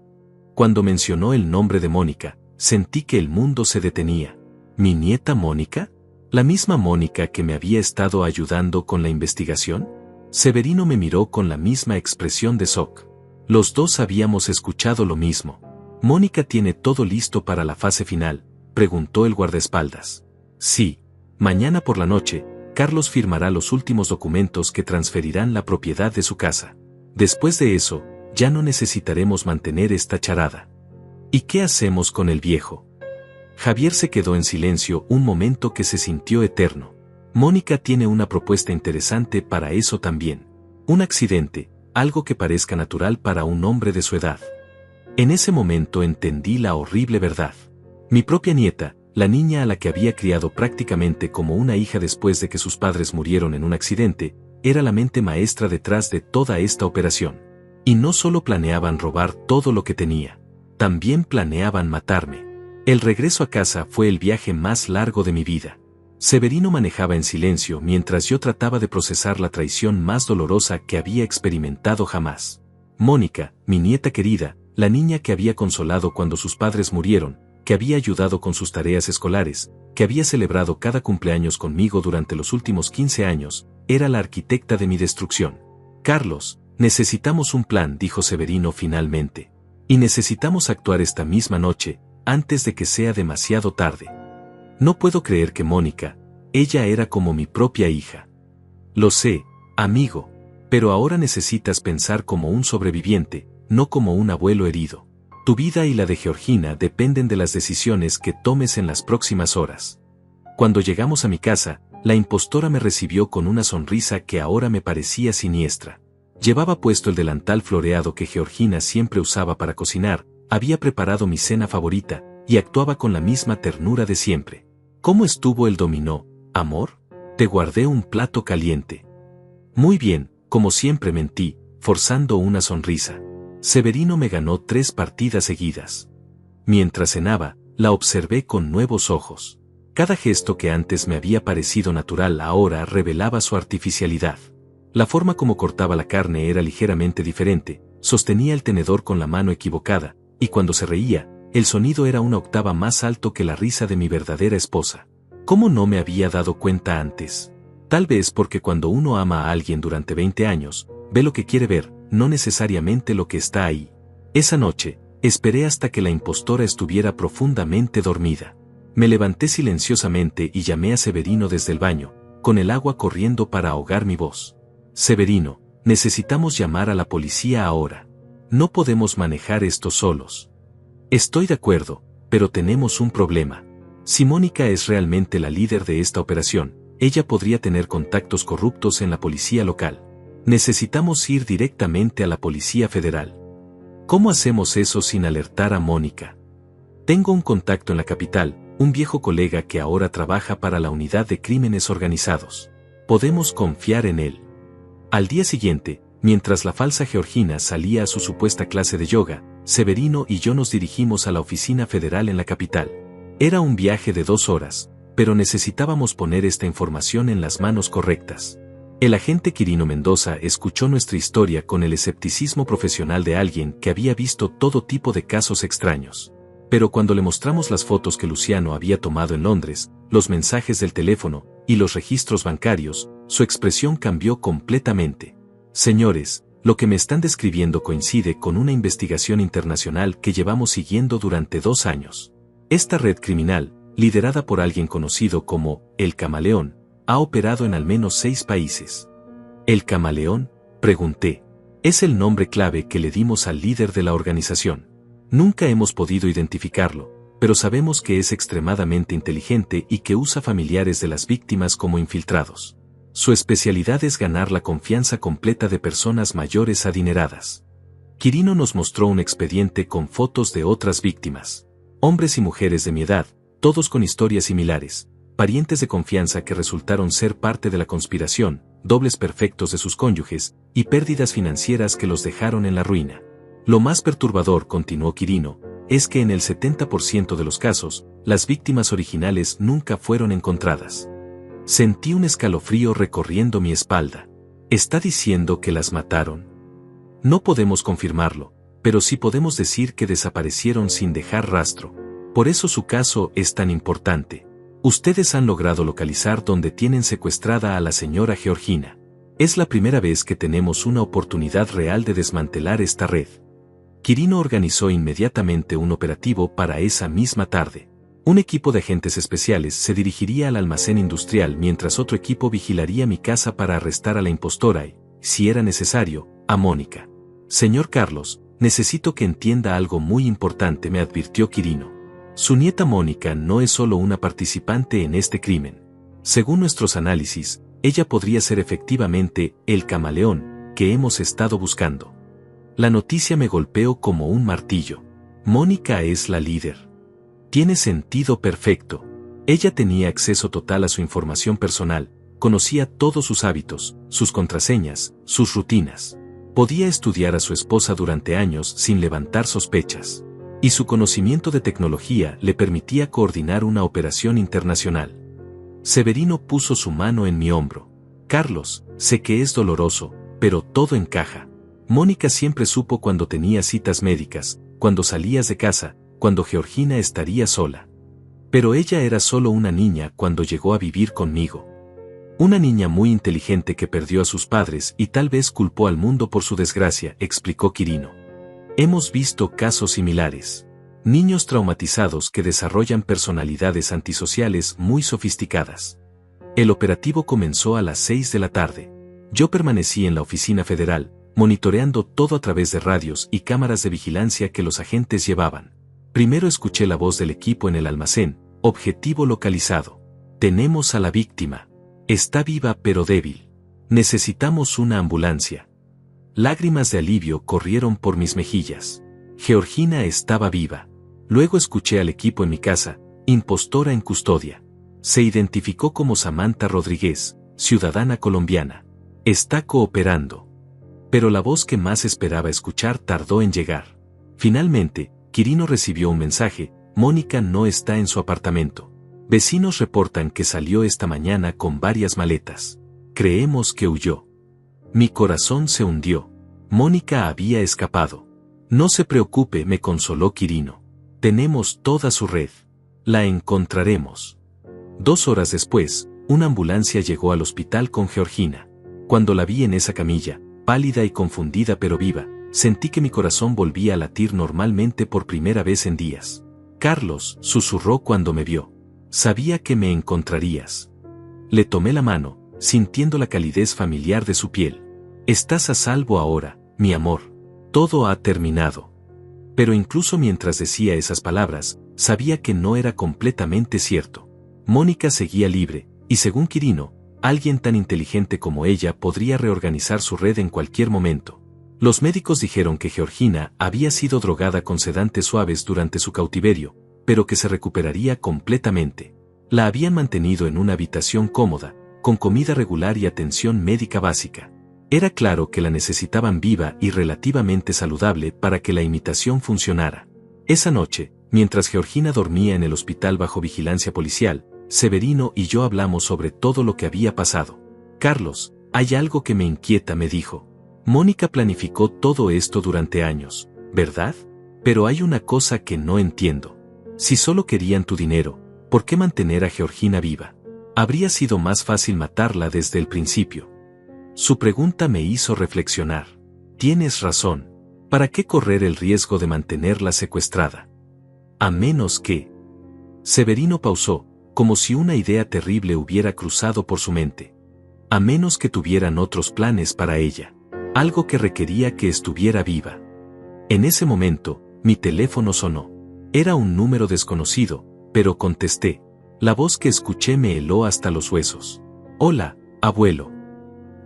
Speaker 1: Cuando mencionó el nombre de Mónica, sentí que el mundo se detenía. ¿Mi nieta Mónica? ¿La misma Mónica que me había estado ayudando con la investigación? Severino me miró con la misma expresión de shock. Los dos habíamos escuchado lo mismo. ¿Mónica tiene todo listo para la fase final?, preguntó el guardaespaldas. Sí. Mañana por la noche, Carlos firmará los últimos documentos que transferirán la propiedad de su casa. Después de eso, ya no necesitaremos mantener esta charada. ¿Y qué hacemos con el viejo? Javier se quedó en silencio un momento que se sintió eterno. Mónica tiene una propuesta interesante para eso también. Un accidente, algo que parezca natural para un hombre de su edad. En ese momento entendí la horrible verdad. Mi propia nieta, la niña a la que había criado prácticamente como una hija después de que sus padres murieron en un accidente, era la mente maestra detrás de toda esta operación. Y no solo planeaban robar todo lo que tenía, también planeaban matarme. El regreso a casa fue el viaje más largo de mi vida. Severino manejaba en silencio mientras yo trataba de procesar la traición más dolorosa que había experimentado jamás. Mónica, mi nieta querida, la niña que había consolado cuando sus padres murieron, que había ayudado con sus tareas escolares, que había celebrado cada cumpleaños conmigo durante los últimos 15 años, era la arquitecta de mi destrucción. Carlos, necesitamos un plan, dijo Severino finalmente. Y necesitamos actuar esta misma noche, antes de que sea demasiado tarde. No puedo creer que Mónica, ella era como mi propia hija. Lo sé, amigo. Pero ahora necesitas pensar como un sobreviviente, no como un abuelo herido. Tu vida y la de Georgina dependen de las decisiones que tomes en las próximas horas. Cuando llegamos a mi casa, la impostora me recibió con una sonrisa que ahora me parecía siniestra. Llevaba puesto el delantal floreado que Georgina siempre usaba para cocinar, había preparado mi cena favorita, y actuaba con la misma ternura de siempre. ¿Cómo estuvo el dominó, amor? Te guardé un plato caliente. Muy bien, como siempre mentí, forzando una sonrisa. Severino me ganó 3 partidas seguidas. Mientras cenaba, la observé con nuevos ojos. Cada gesto que antes me había parecido natural ahora revelaba su artificialidad. La forma como cortaba la carne era ligeramente diferente, sostenía el tenedor con la mano equivocada, y cuando se reía, el sonido era una octava más alto que la risa de mi verdadera esposa. ¿Cómo no me había dado cuenta antes? Tal vez porque cuando uno ama a alguien durante 20 años, ve lo que quiere ver, no necesariamente lo que está ahí. Esa noche, esperé hasta que la impostora estuviera profundamente dormida. Me levanté silenciosamente y llamé a Severino desde el baño, con el agua corriendo para ahogar mi voz. Severino, necesitamos llamar a la policía ahora. No podemos manejar esto solos. Estoy de acuerdo, pero tenemos un problema. Si Mónica es realmente la líder de esta operación, ella podría tener contactos corruptos en la policía local. Necesitamos ir directamente a la Policía Federal. ¿Cómo hacemos eso sin alertar a Mónica? Tengo un contacto en la capital, un viejo colega que ahora trabaja para la Unidad de Crímenes Organizados. Podemos confiar en él. Al día siguiente, mientras la falsa Georgina salía a su supuesta clase de yoga, Severino y yo nos dirigimos a la Oficina Federal en la capital. Era un viaje de 2 horas, pero necesitábamos poner esta información en las manos correctas. El agente Quirino Mendoza escuchó nuestra historia con el escepticismo profesional de alguien que había visto todo tipo de casos extraños. Pero cuando le mostramos las fotos que Luciano había tomado en Londres, los mensajes del teléfono y los registros bancarios, su expresión cambió completamente. Señores, lo que me están describiendo coincide con una investigación internacional que llevamos siguiendo durante 2 años. Esta red criminal, liderada por alguien conocido como El Camaleón, ha operado en al menos 6 países. ¿El Camaleón?, pregunté. Es el nombre clave que le dimos al líder de la organización. Nunca hemos podido identificarlo, pero sabemos que es extremadamente inteligente y que usa familiares de las víctimas como infiltrados. Su especialidad es ganar la confianza completa de personas mayores adineradas. Quirino nos mostró un expediente con fotos de otras víctimas. Hombres y mujeres de mi edad, todos con historias similares. Parientes de confianza que resultaron ser parte de la conspiración, dobles perfectos de sus cónyuges, y pérdidas financieras que los dejaron en la ruina. Lo más perturbador, continuó Quirino, es que en el 70% de los casos, las víctimas originales nunca fueron encontradas. Sentí un escalofrío recorriendo mi espalda. ¿Está diciendo que las mataron? No podemos confirmarlo, pero sí podemos decir que desaparecieron sin dejar rastro. Por eso su caso es tan importante. Ustedes han logrado localizar dónde tienen secuestrada a la señora Georgina. Es la primera vez que tenemos una oportunidad real de desmantelar esta red. Quirino organizó inmediatamente un operativo para esa misma tarde. Un equipo de agentes especiales se dirigiría al almacén industrial mientras otro equipo vigilaría mi casa para arrestar a la impostora y, si era necesario, a Mónica. Señor Carlos, necesito que entienda algo muy importante, me advirtió Quirino. Su nieta Mónica no es solo una participante en este crimen. Según nuestros análisis, ella podría ser efectivamente el camaleón que hemos estado buscando. La noticia me golpeó como un martillo. Mónica es la líder. Tiene sentido perfecto. Ella tenía acceso total a su información personal, conocía todos sus hábitos, sus contraseñas, sus rutinas. Podía estudiar a su esposa durante años sin levantar sospechas. Y su conocimiento de tecnología le permitía coordinar una operación internacional. Severino puso su mano en mi hombro. Carlos, sé que es doloroso, pero todo encaja. Mónica siempre supo cuando tenía citas médicas, cuando salías de casa, cuando Georgina estaría sola. Pero ella era solo una niña cuando llegó a vivir conmigo. Una niña muy inteligente que perdió a sus padres y tal vez culpó al mundo por su desgracia, explicó Quirino. Hemos visto casos similares. Niños traumatizados que desarrollan personalidades antisociales muy sofisticadas. El operativo comenzó a las 6 de la tarde. Yo permanecí en la oficina federal, monitoreando todo a través de radios y cámaras de vigilancia que los agentes llevaban. Primero escuché la voz del equipo en el almacén: objetivo localizado. Tenemos a la víctima. Está viva pero débil. Necesitamos una ambulancia. Lágrimas de alivio corrieron por mis mejillas. Georgina estaba viva. Luego escuché al equipo en mi casa: impostora en custodia. Se identificó como Samantha Rodríguez, ciudadana colombiana. Está cooperando. Pero la voz que más esperaba escuchar tardó en llegar. Finalmente, Quirino recibió un mensaje: Mónica no está en su apartamento. Vecinos reportan que salió esta mañana con varias maletas. Creemos que huyó. Mi corazón se hundió. Mónica había escapado. No se preocupe, me consoló Quirino. Tenemos toda su red. La encontraremos. 2 horas después, una ambulancia llegó al hospital con Georgina. Cuando la vi en esa camilla, pálida y confundida pero viva, sentí que mi corazón volvía a latir normalmente por primera vez en días. Carlos, susurró cuando me vio. Sabía que me encontrarías. Le tomé la mano, sintiendo la calidez familiar de su piel. Estás a salvo ahora, mi amor. Todo ha terminado. Pero incluso mientras decía esas palabras, sabía que no era completamente cierto. Mónica seguía libre, y según Quirino, alguien tan inteligente como ella podría reorganizar su red en cualquier momento. Los médicos dijeron que Georgina había sido drogada con sedantes suaves durante su cautiverio, pero que se recuperaría completamente. La habían mantenido en una habitación cómoda, con comida regular y atención médica básica. Era claro que la necesitaban viva y relativamente saludable para que la imitación funcionara. Esa noche, mientras Georgina dormía en el hospital bajo vigilancia policial, Severino y yo hablamos sobre todo lo que había pasado. Carlos, hay algo que me inquieta, me dijo. Mónica planificó todo esto durante años, ¿verdad? Pero hay una cosa que no entiendo. Si solo querían tu dinero, ¿por qué mantener a Georgina viva? Habría sido más fácil matarla desde el principio. Su pregunta me hizo reflexionar. Tienes razón. ¿Para qué correr el riesgo de mantenerla secuestrada? A menos que... Severino pausó, como si una idea terrible hubiera cruzado por su mente. A menos que tuvieran otros planes para ella. Algo que requería que estuviera viva. En ese momento, mi teléfono sonó. Era un número desconocido, pero contesté. La voz que escuché me heló hasta los huesos. Hola, abuelo.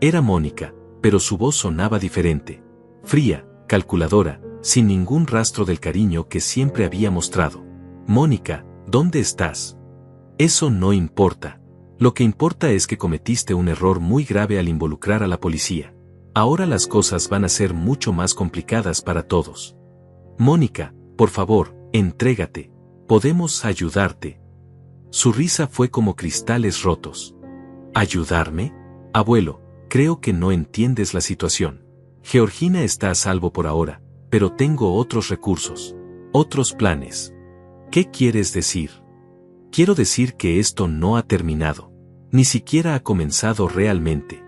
Speaker 1: Era Mónica, pero su voz sonaba diferente. Fría, calculadora, sin ningún rastro del cariño que siempre había mostrado. Mónica, ¿dónde estás? Eso no importa. Lo que importa es que cometiste un error muy grave al involucrar a la policía. Ahora las cosas van a ser mucho más complicadas para todos. Mónica, por favor, entrégate. Podemos ayudarte. Su risa fue como cristales rotos. ¿Ayudarme? Abuelo, creo que no entiendes la situación. Georgina está a salvo por ahora, pero tengo otros recursos. Otros planes. ¿Qué quieres decir? Quiero decir que esto no ha terminado. Ni siquiera ha comenzado realmente.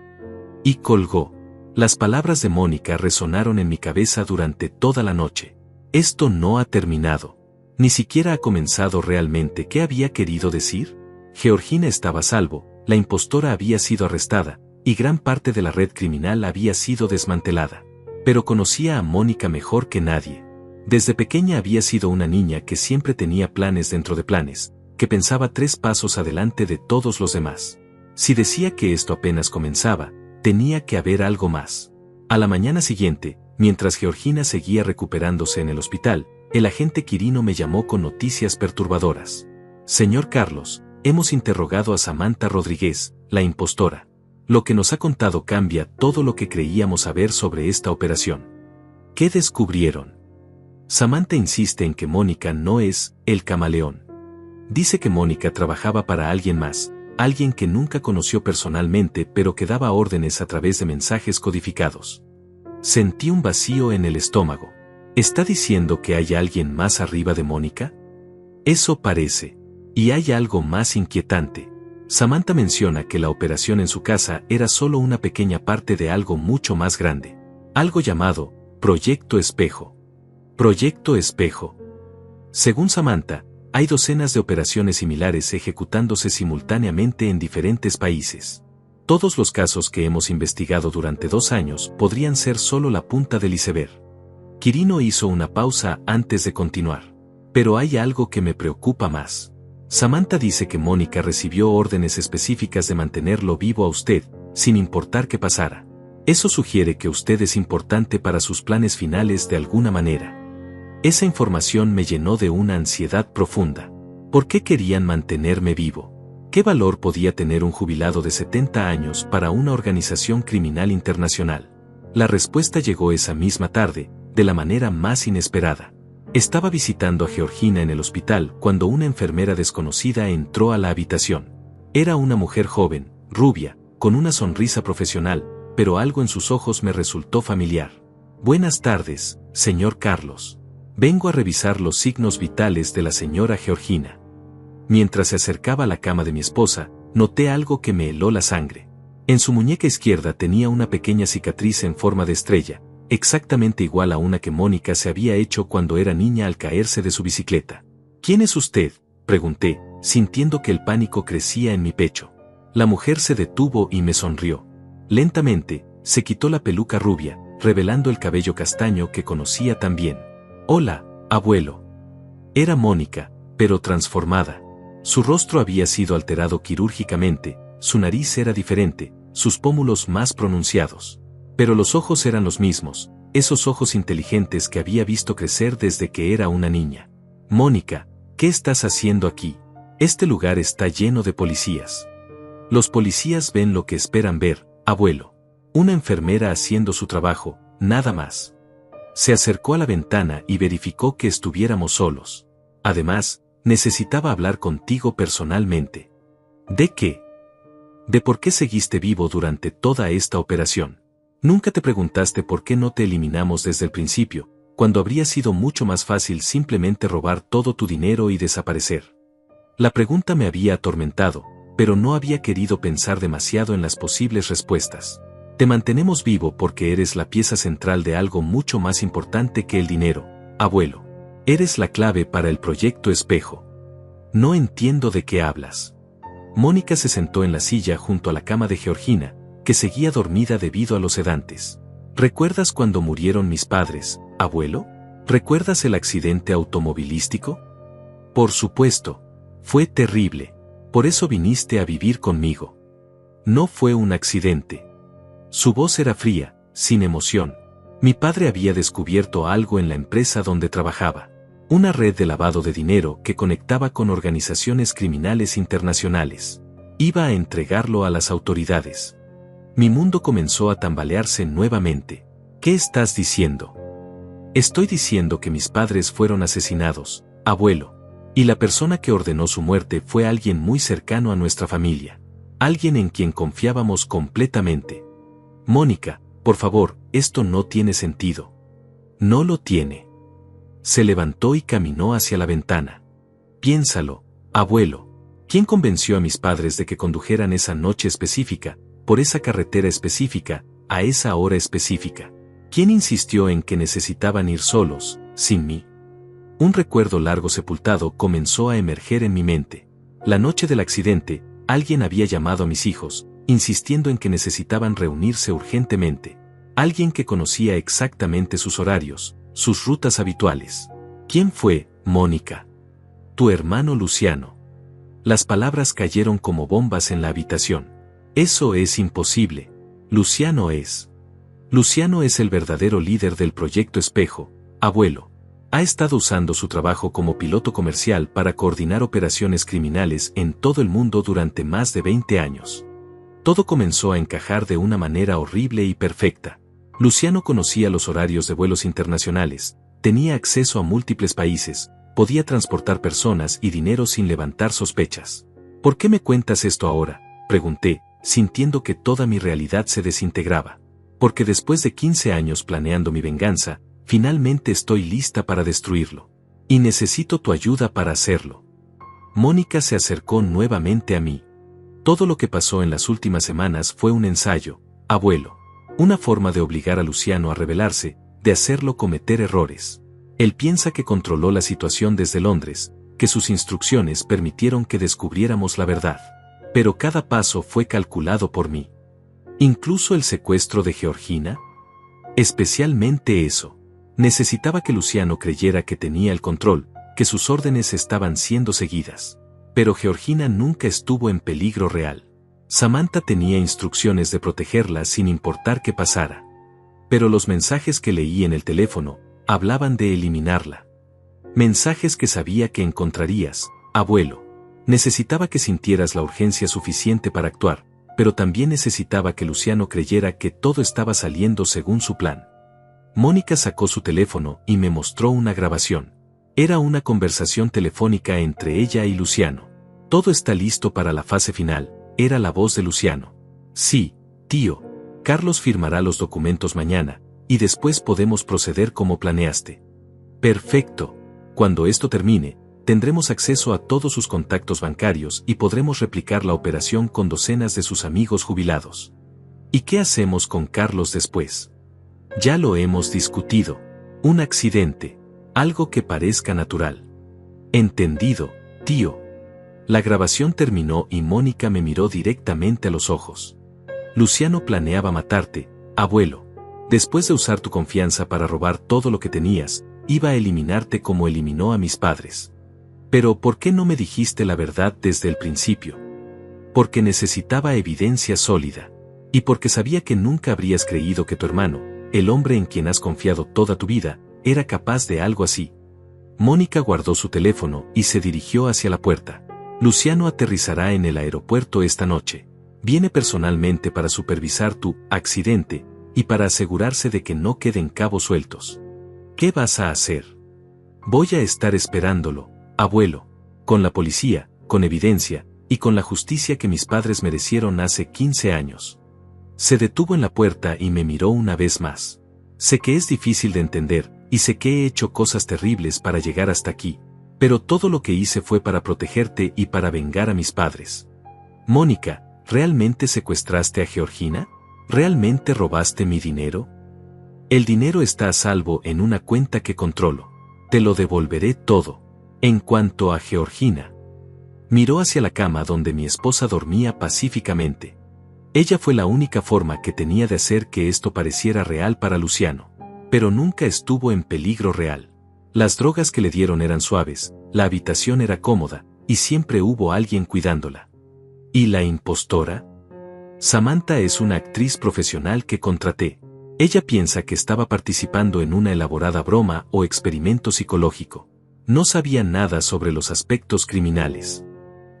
Speaker 1: Y colgó. Las palabras de Mónica resonaron en mi cabeza durante toda la noche. Esto no ha terminado. Ni siquiera ha comenzado realmente. ¿Qué había querido decir? Georgina estaba a salvo, la impostora había sido arrestada, y gran parte de la red criminal había sido desmantelada. Pero conocía a Mónica mejor que nadie. Desde pequeña había sido una niña que siempre tenía planes dentro de planes, que pensaba 3 pasos adelante de todos los demás. Si decía que esto apenas comenzaba, tenía que haber algo más. A la mañana siguiente, mientras Georgina seguía recuperándose en el hospital, el agente Quirino me llamó con noticias perturbadoras. Señor Carlos, hemos interrogado a Samantha Rodríguez, la impostora. Lo que nos ha contado cambia todo lo que creíamos saber sobre esta operación. ¿Qué descubrieron? Samantha insiste en que Mónica no es el camaleón. Dice que Mónica trabajaba para alguien más, alguien que nunca conoció personalmente pero que daba órdenes a través de mensajes codificados. Sentí un vacío en el estómago. ¿Está diciendo que hay alguien más arriba de Mónica? Eso parece. Y hay algo más inquietante. Samantha menciona que la operación en su casa era solo una pequeña parte de algo mucho más grande. Algo llamado Proyecto Espejo. Proyecto Espejo. Según Samantha, hay docenas de operaciones similares ejecutándose simultáneamente en diferentes países. Todos los casos que hemos investigado durante 2 años podrían ser solo la punta del iceberg. Quirino hizo una pausa antes de continuar. Pero hay algo que me preocupa más. Samantha dice que Mónica recibió órdenes específicas de mantenerlo vivo a usted, sin importar qué pasara. Eso sugiere que usted es importante para sus planes finales de alguna manera. Esa información me llenó de una ansiedad profunda. ¿Por qué querían mantenerme vivo? ¿Qué valor podía tener un jubilado de 70 años para una organización criminal internacional? La respuesta llegó esa misma tarde, de la manera más inesperada. Estaba visitando a Georgina en el hospital cuando una enfermera desconocida entró a la habitación. Era una mujer joven, rubia, con una sonrisa profesional, pero algo en sus ojos me resultó familiar. Buenas tardes, señor Carlos. Vengo a revisar los signos vitales de la señora Georgina. Mientras se acercaba a la cama de mi esposa, noté algo que me heló la sangre. En su muñeca izquierda tenía una pequeña cicatriz en forma de estrella, exactamente igual a una que Mónica se había hecho cuando era niña al caerse de su bicicleta. ¿Quién es usted?, pregunté, sintiendo que el pánico crecía en mi pecho. La mujer se detuvo y me sonrió. Lentamente, se quitó la peluca rubia, revelando el cabello castaño que conocía tan bien. Hola, abuelo. Era Mónica, pero transformada. Su rostro había sido alterado quirúrgicamente, su nariz era diferente, sus pómulos más pronunciados. Pero los ojos eran los mismos, esos ojos inteligentes que había visto crecer desde que era una niña. Mónica, ¿qué estás haciendo aquí? Este lugar está lleno de policías. Los policías ven lo que esperan ver, abuelo. Una enfermera haciendo su trabajo, nada más. Se acercó a la ventana y verificó que estuviéramos solos. Además, necesitaba hablar contigo personalmente. ¿De qué? ¿De por qué seguiste vivo durante toda esta operación? Nunca te preguntaste por qué no te eliminamos desde el principio, cuando habría sido mucho más fácil simplemente robar todo tu dinero y desaparecer. La pregunta me había atormentado, pero no había querido pensar demasiado en las posibles respuestas. Te mantenemos vivo porque eres la pieza central de algo mucho más importante que el dinero, abuelo. Eres la clave para el proyecto Espejo. No entiendo de qué hablas. Mónica se sentó en la silla junto a la cama de Georgina, que seguía dormida debido a los sedantes. ¿Recuerdas cuando murieron mis padres, abuelo? ¿Recuerdas el accidente automovilístico? Por supuesto. Fue terrible. Por eso viniste a vivir conmigo. No fue un accidente. Su voz era fría, sin emoción. Mi padre había descubierto algo en la empresa donde trabajaba. Una red de lavado de dinero que conectaba con organizaciones criminales internacionales. Iba a entregarlo a las autoridades. Mi mundo comenzó a tambalearse nuevamente. ¿Qué estás diciendo? Estoy diciendo que mis padres fueron asesinados, abuelo. Y la persona que ordenó su muerte fue alguien muy cercano a nuestra familia. Alguien en quien confiábamos completamente. Mónica, por favor, esto no tiene sentido. No lo tiene. Se levantó y caminó hacia la ventana. Piénsalo, abuelo. ¿Quién convenció a mis padres de que condujeran esa noche específica, por esa carretera específica, a esa hora específica? ¿Quién insistió en que necesitaban ir solos, sin mí? Un recuerdo largo sepultado comenzó a emerger en mi mente. La noche del accidente, alguien había llamado a mis hijos, insistiendo en que necesitaban reunirse urgentemente. Alguien que conocía exactamente sus horarios, sus rutas habituales. ¿Quién fue, Mónica? Tu hermano Luciano. Las palabras cayeron como bombas en la habitación. Eso es imposible. Luciano es el verdadero líder del proyecto Espejo, abuelo. Ha estado usando su trabajo como piloto comercial para coordinar operaciones criminales en todo el mundo durante más de 20 años. Todo comenzó a encajar de una manera horrible y perfecta. Luciano conocía los horarios de vuelos internacionales, tenía acceso a múltiples países, podía transportar personas y dinero sin levantar sospechas. ¿Por qué me cuentas esto ahora?, pregunté, sintiendo que toda mi realidad se desintegraba. Porque después de 15 años planeando mi venganza, finalmente estoy lista para destruirlo. Y necesito tu ayuda para hacerlo. Mónica se acercó nuevamente a mí. Todo lo que pasó en las últimas semanas fue un ensayo, abuelo. Una forma de obligar a Luciano a rebelarse, de hacerlo cometer errores. Él piensa que controló la situación desde Londres, que sus instrucciones permitieron que descubriéramos la verdad. Pero cada paso fue calculado por mí. ¿Incluso el secuestro de Georgina? Especialmente eso. Necesitaba que Luciano creyera que tenía el control, que sus órdenes estaban siendo seguidas. Pero Georgina nunca estuvo en peligro real. Samantha tenía instrucciones de protegerla sin importar qué pasara. Pero los mensajes que leí en el teléfono hablaban de eliminarla. Mensajes que sabía que encontrarías, abuelo. Necesitaba que sintieras la urgencia suficiente para actuar, pero también necesitaba que Luciano creyera que todo estaba saliendo según su plan. Mónica sacó su teléfono y me mostró una grabación. Era una conversación telefónica entre ella y Luciano. Todo está listo para la fase final, era la voz de Luciano. Sí, tío. Carlos firmará los documentos mañana, y después podemos proceder como planeaste. Perfecto. Cuando esto termine, tendremos acceso a todos sus contactos bancarios y podremos replicar la operación con docenas de sus amigos jubilados. ¿Y qué hacemos con Carlos después? Ya lo hemos discutido. Un accidente. Algo que parezca natural. Entendido, tío. La grabación terminó y Mónica me miró directamente a los ojos. Luciano planeaba matarte, abuelo. Después de usar tu confianza para robar todo lo que tenías, iba a eliminarte como eliminó a mis padres. Pero ¿por qué no me dijiste la verdad desde el principio? Porque necesitaba evidencia sólida. Y porque sabía que nunca habrías creído que tu hermano, el hombre en quien has confiado toda tu vida, era capaz de algo así. Mónica guardó su teléfono y se dirigió hacia la puerta. Luciano aterrizará en el aeropuerto esta noche. Viene personalmente para supervisar tu accidente y para asegurarse de que no queden cabos sueltos. ¿Qué vas a hacer? Voy a estar esperándolo, abuelo, con la policía, con evidencia, y con la justicia que mis padres merecieron hace 15 años. Se detuvo en la puerta y me miró una vez más. Sé que es difícil de entender, y sé que he hecho cosas terribles para llegar hasta aquí, pero todo lo que hice fue para protegerte y para vengar a mis padres. Mónica, ¿realmente secuestraste a Georgina? ¿Realmente robaste mi dinero? El dinero está a salvo en una cuenta que controlo. Te lo devolveré todo. En cuanto a Georgina. Miró hacia la cama donde mi esposa dormía pacíficamente. Ella fue la única forma que tenía de hacer que esto pareciera real para Luciano. Pero nunca estuvo en peligro real. Las drogas que le dieron eran suaves, la habitación era cómoda, y siempre hubo alguien cuidándola. ¿Y la impostora? Samantha es una actriz profesional que contraté. Ella piensa que estaba participando en una elaborada broma o experimento psicológico. No sabía nada sobre los aspectos criminales.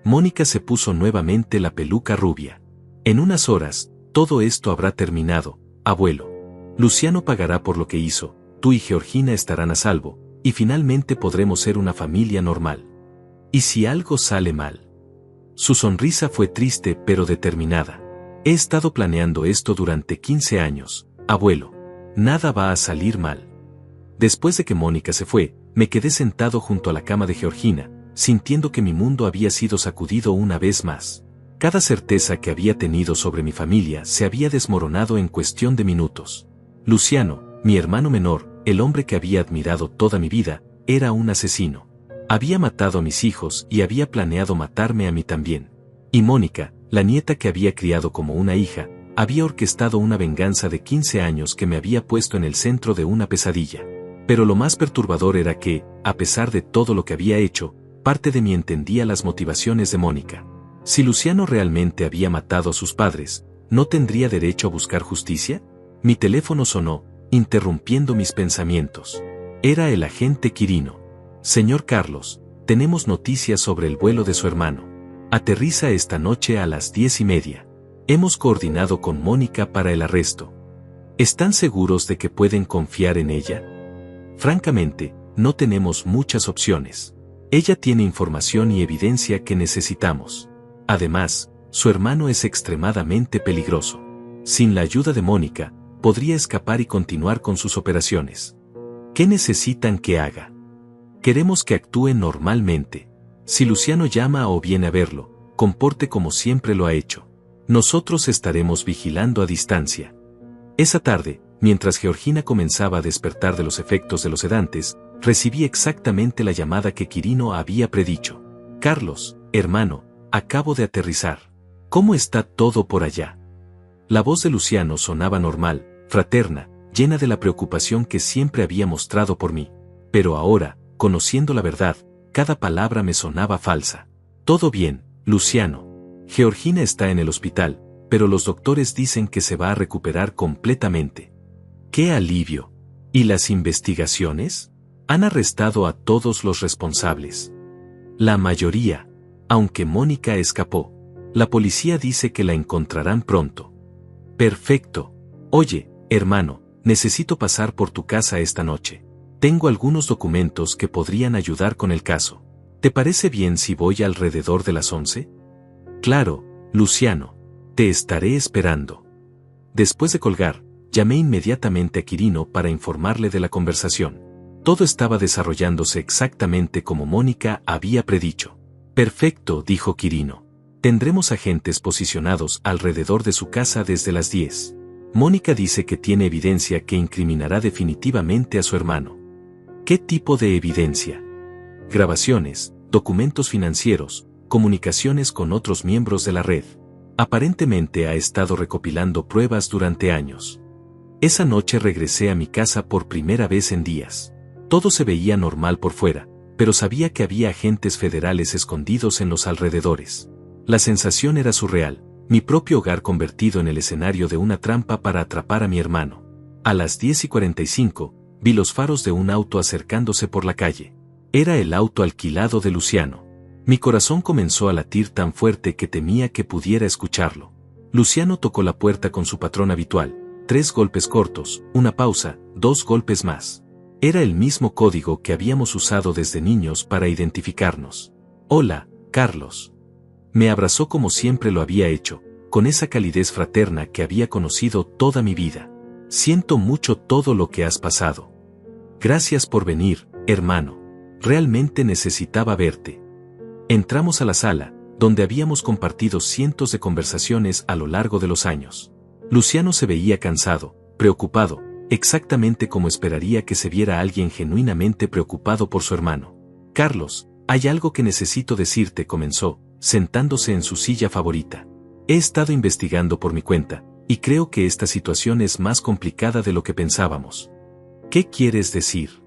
Speaker 1: Mónica se puso nuevamente la peluca rubia. En unas horas, todo esto habrá terminado, abuelo. Luciano pagará por lo que hizo, tú y Georgina estarán a salvo, y finalmente podremos ser una familia normal. ¿Y si algo sale mal? Su sonrisa fue triste pero determinada. He estado planeando esto durante 15 años, abuelo. Nada va a salir mal. Después de que Mónica se fue, me quedé sentado junto a la cama de Georgina, sintiendo que mi mundo había sido sacudido una vez más. Cada certeza que había tenido sobre mi familia se había desmoronado en cuestión de minutos. Luciano, mi hermano menor, el hombre que había admirado toda mi vida, era un asesino. Había matado a mis hijos y había planeado matarme a mí también. Y Mónica, la nieta que había criado como una hija, había orquestado una venganza de 15 años que me había puesto en el centro de una pesadilla. Pero lo más perturbador era que, a pesar de todo lo que había hecho, parte de mí entendía las motivaciones de Mónica. Si Luciano realmente había matado a sus padres, ¿no tendría derecho a buscar justicia? Mi teléfono sonó, interrumpiendo mis pensamientos. Era el agente Quirino. Señor Carlos, tenemos noticias sobre el vuelo de su hermano. Aterriza esta noche a las 10:30. Hemos coordinado con Mónica para el arresto. ¿Están seguros de que pueden confiar en ella? Francamente, no tenemos muchas opciones. Ella tiene información y evidencia que necesitamos. Además, su hermano es extremadamente peligroso. Sin la ayuda de Mónica, podría escapar y continuar con sus operaciones. ¿Qué necesitan que haga? Queremos que actúe normalmente. Si Luciano llama o viene a verlo, comporte como siempre lo ha hecho. Nosotros estaremos vigilando a distancia. Esa tarde, mientras Georgina comenzaba a despertar de los efectos de los sedantes, recibí exactamente la llamada que Quirino había predicho. Carlos, hermano, acabo de aterrizar. ¿Cómo está todo por allá? La voz de Luciano sonaba normal, fraterna, llena de la preocupación que siempre había mostrado por mí. Pero ahora, conociendo la verdad, cada palabra me sonaba falsa. Todo bien, Luciano. Georgina está en el hospital, pero los doctores dicen que se va a recuperar completamente. ¡Qué alivio! ¿Y las investigaciones? Han arrestado a todos los responsables. La mayoría, aunque Mónica escapó. La policía dice que la encontrarán pronto. Perfecto. Oye, hermano, necesito pasar por tu casa esta noche. Tengo algunos documentos que podrían ayudar con el caso. ¿Te parece bien si voy alrededor de las 11? Claro, Luciano. Te estaré esperando. Después de colgar, llamé inmediatamente a Quirino para informarle de la conversación. Todo estaba desarrollándose exactamente como Mónica había predicho. Perfecto, dijo Quirino. Tendremos agentes posicionados alrededor de su casa desde las 10. Mónica dice que tiene evidencia que incriminará definitivamente a su hermano. ¿Qué tipo de evidencia? Grabaciones, documentos financieros, comunicaciones con otros miembros de la red. Aparentemente ha estado recopilando pruebas durante años. Esa noche regresé a mi casa por primera vez en días. Todo se veía normal por fuera, pero sabía que había agentes federales escondidos en los alrededores. La sensación era surreal, mi propio hogar convertido en el escenario de una trampa para atrapar a mi hermano. A las 10:45, vi los faros de un auto acercándose por la calle. Era el auto alquilado de Luciano. Mi corazón comenzó a latir tan fuerte que temía que pudiera escucharlo. Luciano tocó la puerta con su patrón habitual. 3 golpes cortos, una pausa, 2 golpes más. Era el mismo código que habíamos usado desde niños para identificarnos. Hola, Carlos. Me abrazó como siempre lo había hecho, con esa calidez fraterna que había conocido toda mi vida. Siento mucho todo lo que has pasado. Gracias por venir, hermano. Realmente necesitaba verte. Entramos a la sala, donde habíamos compartido cientos de conversaciones a lo largo de los años. Luciano se veía cansado, preocupado, exactamente como esperaría que se viera alguien genuinamente preocupado por su hermano. Carlos, hay algo que necesito decirte, comenzó, sentándose en su silla favorita. He estado investigando por mi cuenta, y creo que esta situación es más complicada de lo que pensábamos. ¿Qué quieres decir?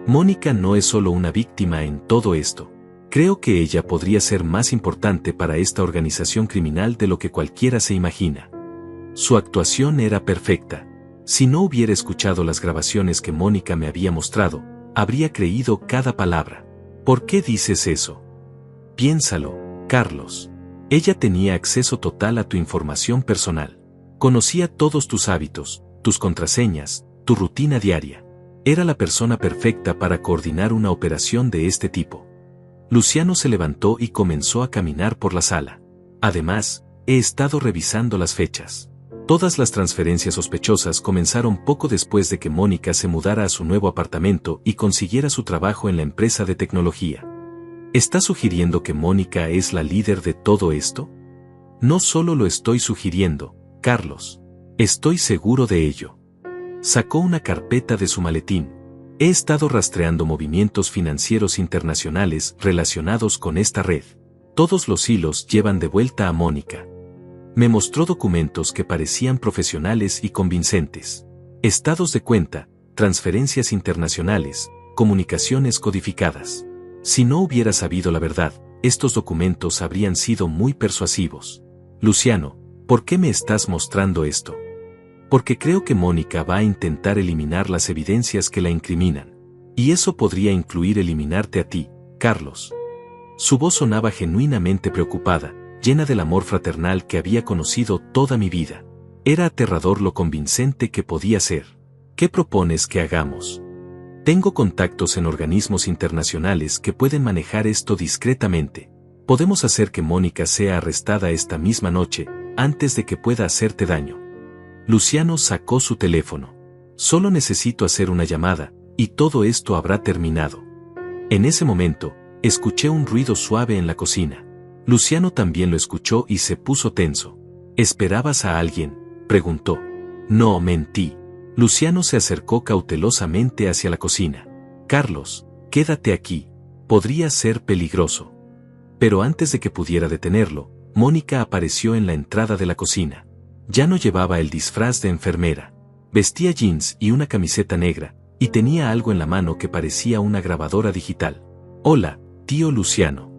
Speaker 1: Mónica no es solo una víctima en todo esto. Creo que ella podría ser más importante para esta organización criminal de lo que cualquiera se imagina. Su actuación era perfecta. Si no hubiera escuchado las grabaciones que Mónica me había mostrado, habría creído cada palabra. ¿Por qué dices eso? Piénsalo, Carlos. Ella tenía acceso total a tu información personal. Conocía todos tus hábitos, tus contraseñas, tu rutina diaria. Era la persona perfecta para coordinar una operación de este tipo. Luciano se levantó y comenzó a caminar por la sala. Además, he estado revisando las fechas. Todas las transferencias sospechosas comenzaron poco después de que Mónica se mudara a su nuevo apartamento y consiguiera su trabajo en la empresa de tecnología. ¿Estás sugiriendo que Mónica es la líder de todo esto? No solo lo estoy sugiriendo, Carlos. Estoy seguro de ello. Sacó una carpeta de su maletín. He estado rastreando movimientos financieros internacionales relacionados con esta red. Todos los hilos llevan de vuelta a Mónica. Me mostró documentos que parecían profesionales y convincentes. Estados de cuenta, transferencias internacionales, comunicaciones codificadas. Si no hubiera sabido la verdad, estos documentos habrían sido muy persuasivos. Luciano, ¿por qué me estás mostrando esto? Porque creo que Mónica va a intentar eliminar las evidencias que la incriminan. Y eso podría incluir eliminarte a ti, Carlos. Su voz sonaba genuinamente preocupada, llena del amor fraternal que había conocido toda mi vida. Era aterrador lo convincente que podía ser. ¿Qué propones que hagamos? Tengo contactos en organismos internacionales que pueden manejar esto discretamente. Podemos hacer que Mónica sea arrestada esta misma noche, antes de que pueda hacerte daño. Luciano sacó su teléfono. Solo necesito hacer una llamada, y todo esto habrá terminado. En ese momento, escuché un ruido suave en la cocina. Luciano también lo escuchó y se puso tenso. ¿Esperabas a alguien?, preguntó. No, mentí. Luciano se acercó cautelosamente hacia la cocina. Carlos, quédate aquí. Podría ser peligroso. Pero antes de que pudiera detenerlo, Mónica apareció en la entrada de la cocina. Ya no llevaba el disfraz de enfermera. Vestía jeans y una camiseta negra, y tenía algo en la mano que parecía una grabadora digital. Hola, tío Luciano.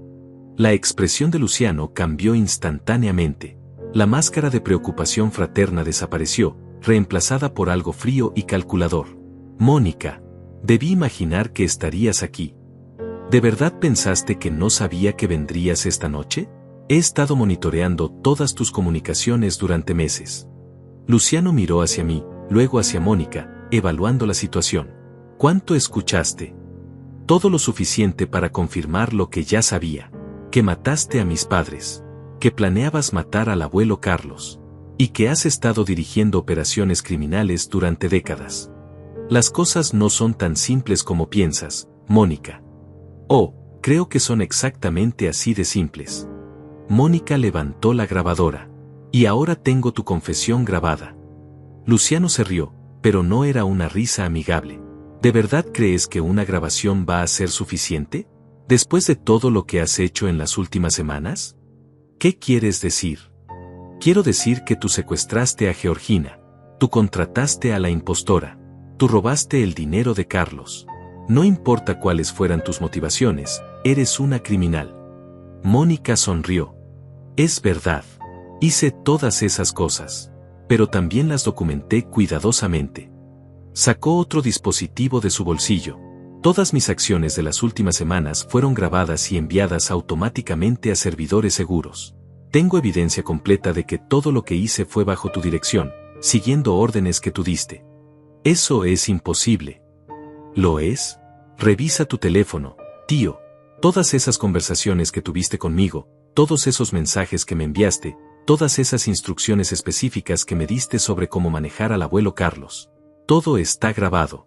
Speaker 1: La expresión de Luciano cambió instantáneamente. La máscara de preocupación fraterna desapareció, reemplazada por algo frío y calculador. Mónica, debí imaginar que estarías aquí. ¿De verdad pensaste que no sabía que vendrías esta noche? He estado monitoreando todas tus comunicaciones durante meses. Luciano miró hacia mí, luego hacia Mónica, evaluando la situación. ¿Cuánto escuchaste? Todo lo suficiente para confirmar lo que ya sabía. Que mataste a mis padres. Que planeabas matar al abuelo Carlos. Y que has estado dirigiendo operaciones criminales durante décadas. Las cosas no son tan simples como piensas, Mónica. Oh, creo que son exactamente así de simples. Mónica levantó la grabadora. Y ahora tengo tu confesión grabada. Luciano se rió, pero no era una risa amigable. ¿De verdad crees que una grabación va a ser suficiente? ¿Después de todo lo que has hecho en las últimas semanas? ¿Qué quieres decir? Quiero decir que tú secuestraste a Georgina. Tú contrataste a la impostora. Tú robaste el dinero de Carlos. No importa cuáles fueran tus motivaciones, eres una criminal. Mónica sonrió. Es verdad. Hice todas esas cosas. Pero también las documenté cuidadosamente. Sacó otro dispositivo de su bolsillo. Todas mis acciones de las últimas semanas fueron grabadas y enviadas automáticamente a servidores seguros. Tengo evidencia completa de que todo lo que hice fue bajo tu dirección, siguiendo órdenes que tú diste. Eso es imposible. ¿Lo es? Revisa tu teléfono, tío. Todas esas conversaciones que tuviste conmigo, todos esos mensajes que me enviaste, todas esas instrucciones específicas que me diste sobre cómo manejar al abuelo Carlos. Todo está grabado.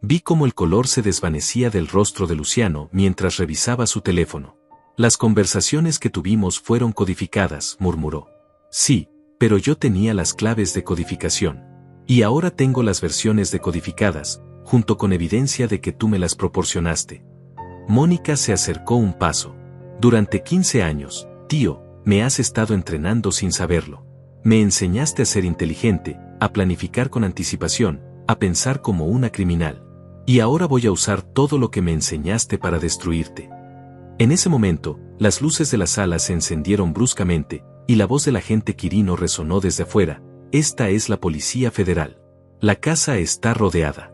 Speaker 1: Vi cómo el color se desvanecía del rostro de Luciano mientras revisaba su teléfono. Las conversaciones que tuvimos fueron codificadas, murmuró. Sí, pero yo tenía las claves de codificación. Y ahora tengo las versiones decodificadas, junto con evidencia de que tú me las proporcionaste. Mónica se acercó un paso. Durante 15 años, tío, me has estado entrenando sin saberlo. Me enseñaste a ser inteligente, a planificar con anticipación, a pensar como una criminal. Y ahora voy a usar todo lo que me enseñaste para destruirte. En ese momento, las luces de la sala se encendieron bruscamente, y la voz del agente Quirino resonó desde afuera. Esta es la Policía Federal. La casa está rodeada.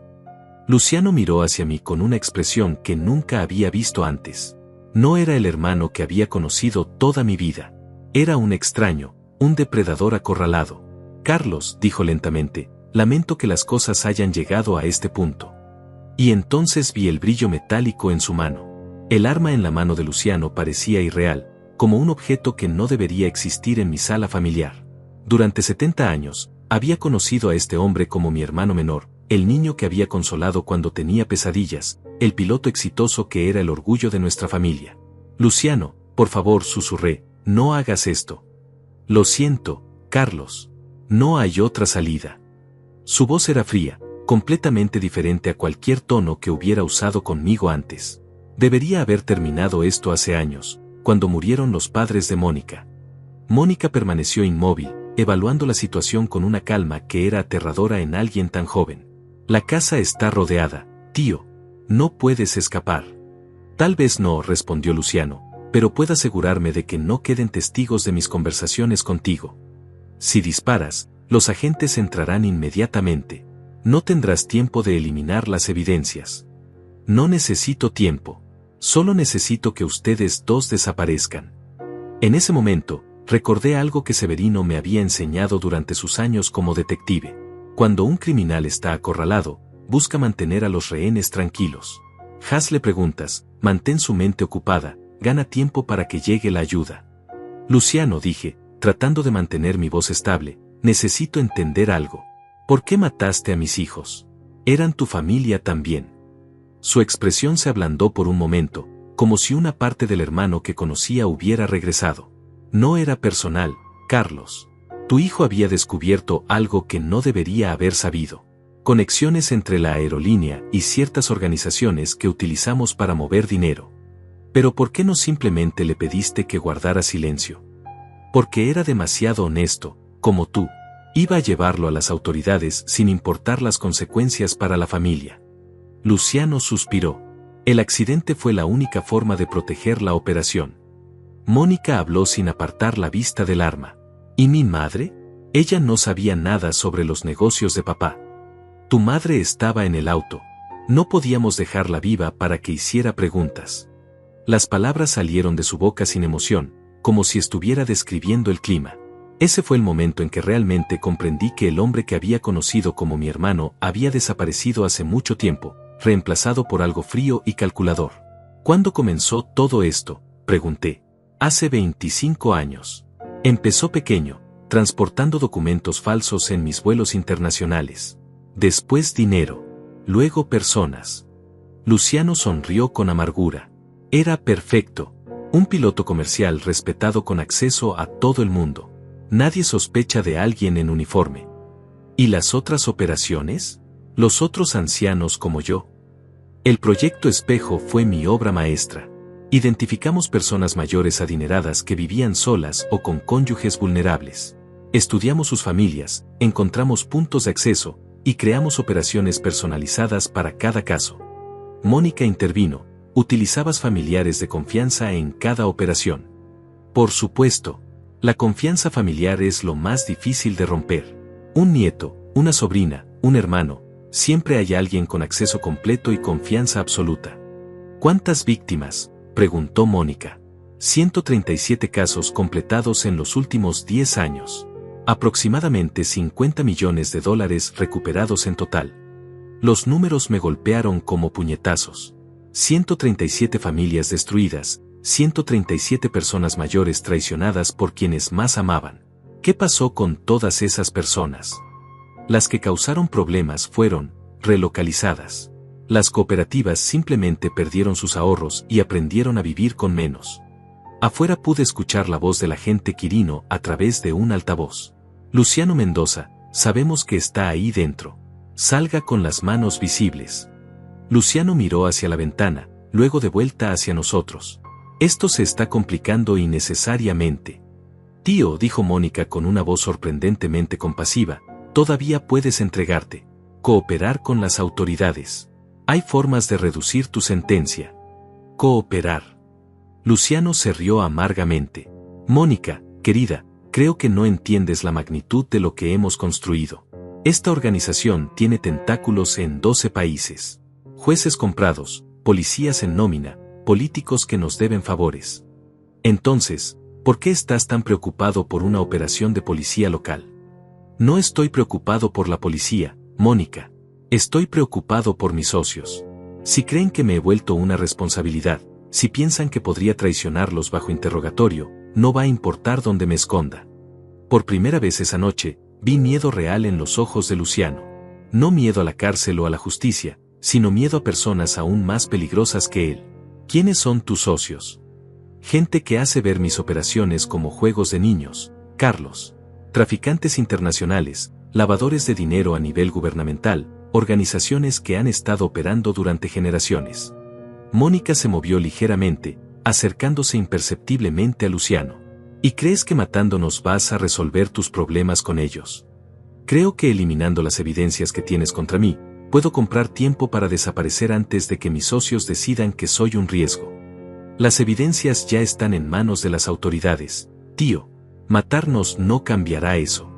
Speaker 1: Luciano miró hacia mí con una expresión que nunca había visto antes. No era el hermano que había conocido toda mi vida. Era un extraño, un depredador acorralado. Carlos, dijo lentamente, lamento que las cosas hayan llegado a este punto. Y entonces vi el brillo metálico en su mano. El arma en la mano de Luciano parecía irreal, como un objeto que no debería existir en mi sala familiar. Durante 70 años, había conocido a este hombre como mi hermano menor, el niño que había consolado cuando tenía pesadillas, el piloto exitoso que era el orgullo de nuestra familia. Luciano, por favor, susurré, no hagas esto. Lo siento, Carlos. No hay otra salida. Su voz era fría, completamente diferente a cualquier tono que hubiera usado conmigo antes. Debería haber terminado esto hace años, cuando murieron los padres de Mónica. Mónica permaneció inmóvil, evaluando la situación con una calma que era aterradora en alguien tan joven. La casa está rodeada, tío. No puedes escapar. Tal vez no, respondió Luciano, pero puedo asegurarme de que no queden testigos de mis conversaciones contigo. Si disparas, los agentes entrarán inmediatamente. No tendrás tiempo de eliminar las evidencias. No necesito tiempo. Solo necesito que ustedes dos desaparezcan. En ese momento, recordé algo que Severino me había enseñado durante sus años como detective. Cuando un criminal está acorralado, busca mantener a los rehenes tranquilos. Hazle preguntas, mantén su mente ocupada, gana tiempo para que llegue la ayuda. Luciano, dije, tratando de mantener mi voz estable, necesito entender algo. ¿Por qué mataste a mis hijos? Eran tu familia también. Su expresión se ablandó por un momento, como si una parte del hermano que conocía hubiera regresado. No era personal, Carlos. Tu hijo había descubierto algo que no debería haber sabido. Conexiones entre la aerolínea y ciertas organizaciones que utilizamos para mover dinero. Pero ¿por qué no simplemente le pediste que guardara silencio? Porque era demasiado honesto, como tú. Iba a llevarlo a las autoridades sin importar las consecuencias para la familia. Luciano suspiró. El accidente fue la única forma de proteger la operación. Mónica habló sin apartar la vista del arma. ¿Y mi madre? Ella no sabía nada sobre los negocios de papá. Tu madre estaba en el auto. No podíamos dejarla viva para que hiciera preguntas. Las palabras salieron de su boca sin emoción, como si estuviera describiendo el clima. Ese fue el momento en que realmente comprendí que el hombre que había conocido como mi hermano había desaparecido hace mucho tiempo, reemplazado por algo frío y calculador. ¿Cuándo comenzó todo esto?, pregunté. Hace 25 años. Empezó pequeño, transportando documentos falsos en mis vuelos internacionales. Después dinero. Luego personas. Luciano sonrió con amargura. Era perfecto. Un piloto comercial respetado con acceso a todo el mundo. Nadie sospecha de alguien en uniforme. ¿Y las otras operaciones? Los otros ancianos como yo. El proyecto Espejo fue mi obra maestra. Identificamos personas mayores adineradas que vivían solas o con cónyuges vulnerables. Estudiamos sus familias, encontramos puntos de acceso, y creamos operaciones personalizadas para cada caso. Mónica intervino. Utilizabas familiares de confianza en cada operación. Por supuesto. La confianza familiar es lo más difícil de romper. Un nieto, una sobrina, un hermano, siempre hay alguien con acceso completo y confianza absoluta. ¿Cuántas víctimas?, preguntó Mónica. 137 casos completados en los últimos 10 años. Aproximadamente $50 millones recuperados en total. Los números me golpearon como puñetazos. 137 familias destruidas, 137 personas mayores traicionadas por quienes más amaban. ¿Qué pasó con todas esas personas? Las que causaron problemas fueron relocalizadas. Las cooperativas simplemente perdieron sus ahorros y aprendieron a vivir con menos. Afuera pude escuchar la voz del agente Quirino a través de un altavoz. Luciano Mendoza, sabemos que está ahí dentro. Salga con las manos visibles. Luciano miró hacia la ventana, luego de vuelta hacia nosotros. Esto se está complicando innecesariamente. Tío, dijo Mónica con una voz sorprendentemente compasiva, todavía puedes entregarte. Cooperar con las autoridades. Hay formas de reducir tu sentencia. Cooperar. Luciano se rió amargamente. Mónica, querida, creo que no entiendes la magnitud de lo que hemos construido. Esta organización tiene tentáculos en 12 países. Jueces comprados, policías en nómina, políticos que nos deben favores. Entonces, ¿por qué estás tan preocupado por una operación de policía local? No estoy preocupado por la policía, Mónica. Estoy preocupado por mis socios. Si creen que me he vuelto una responsabilidad, si piensan que podría traicionarlos bajo interrogatorio, no va a importar dónde me esconda. Por primera vez esa noche, vi miedo real en los ojos de Luciano. No miedo a la cárcel o a la justicia, sino miedo a personas aún más peligrosas que él. ¿Quiénes son tus socios? Gente que hace ver mis operaciones como juegos de niños, Carlos. Traficantes internacionales, lavadores de dinero a nivel gubernamental, organizaciones que han estado operando durante generaciones. Mónica se movió ligeramente, acercándose imperceptiblemente a Luciano. ¿Y crees que matándonos vas a resolver tus problemas con ellos? Creo que eliminando las evidencias que tienes contra mí, puedo comprar tiempo para desaparecer antes de que mis socios decidan que soy un riesgo. Las evidencias ya están en manos de las autoridades, tío. Matarnos no cambiará eso.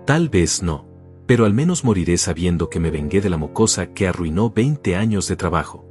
Speaker 1: Tal vez no. Pero al menos moriré sabiendo que me vengué de la mocosa que arruinó 20 años de trabajo.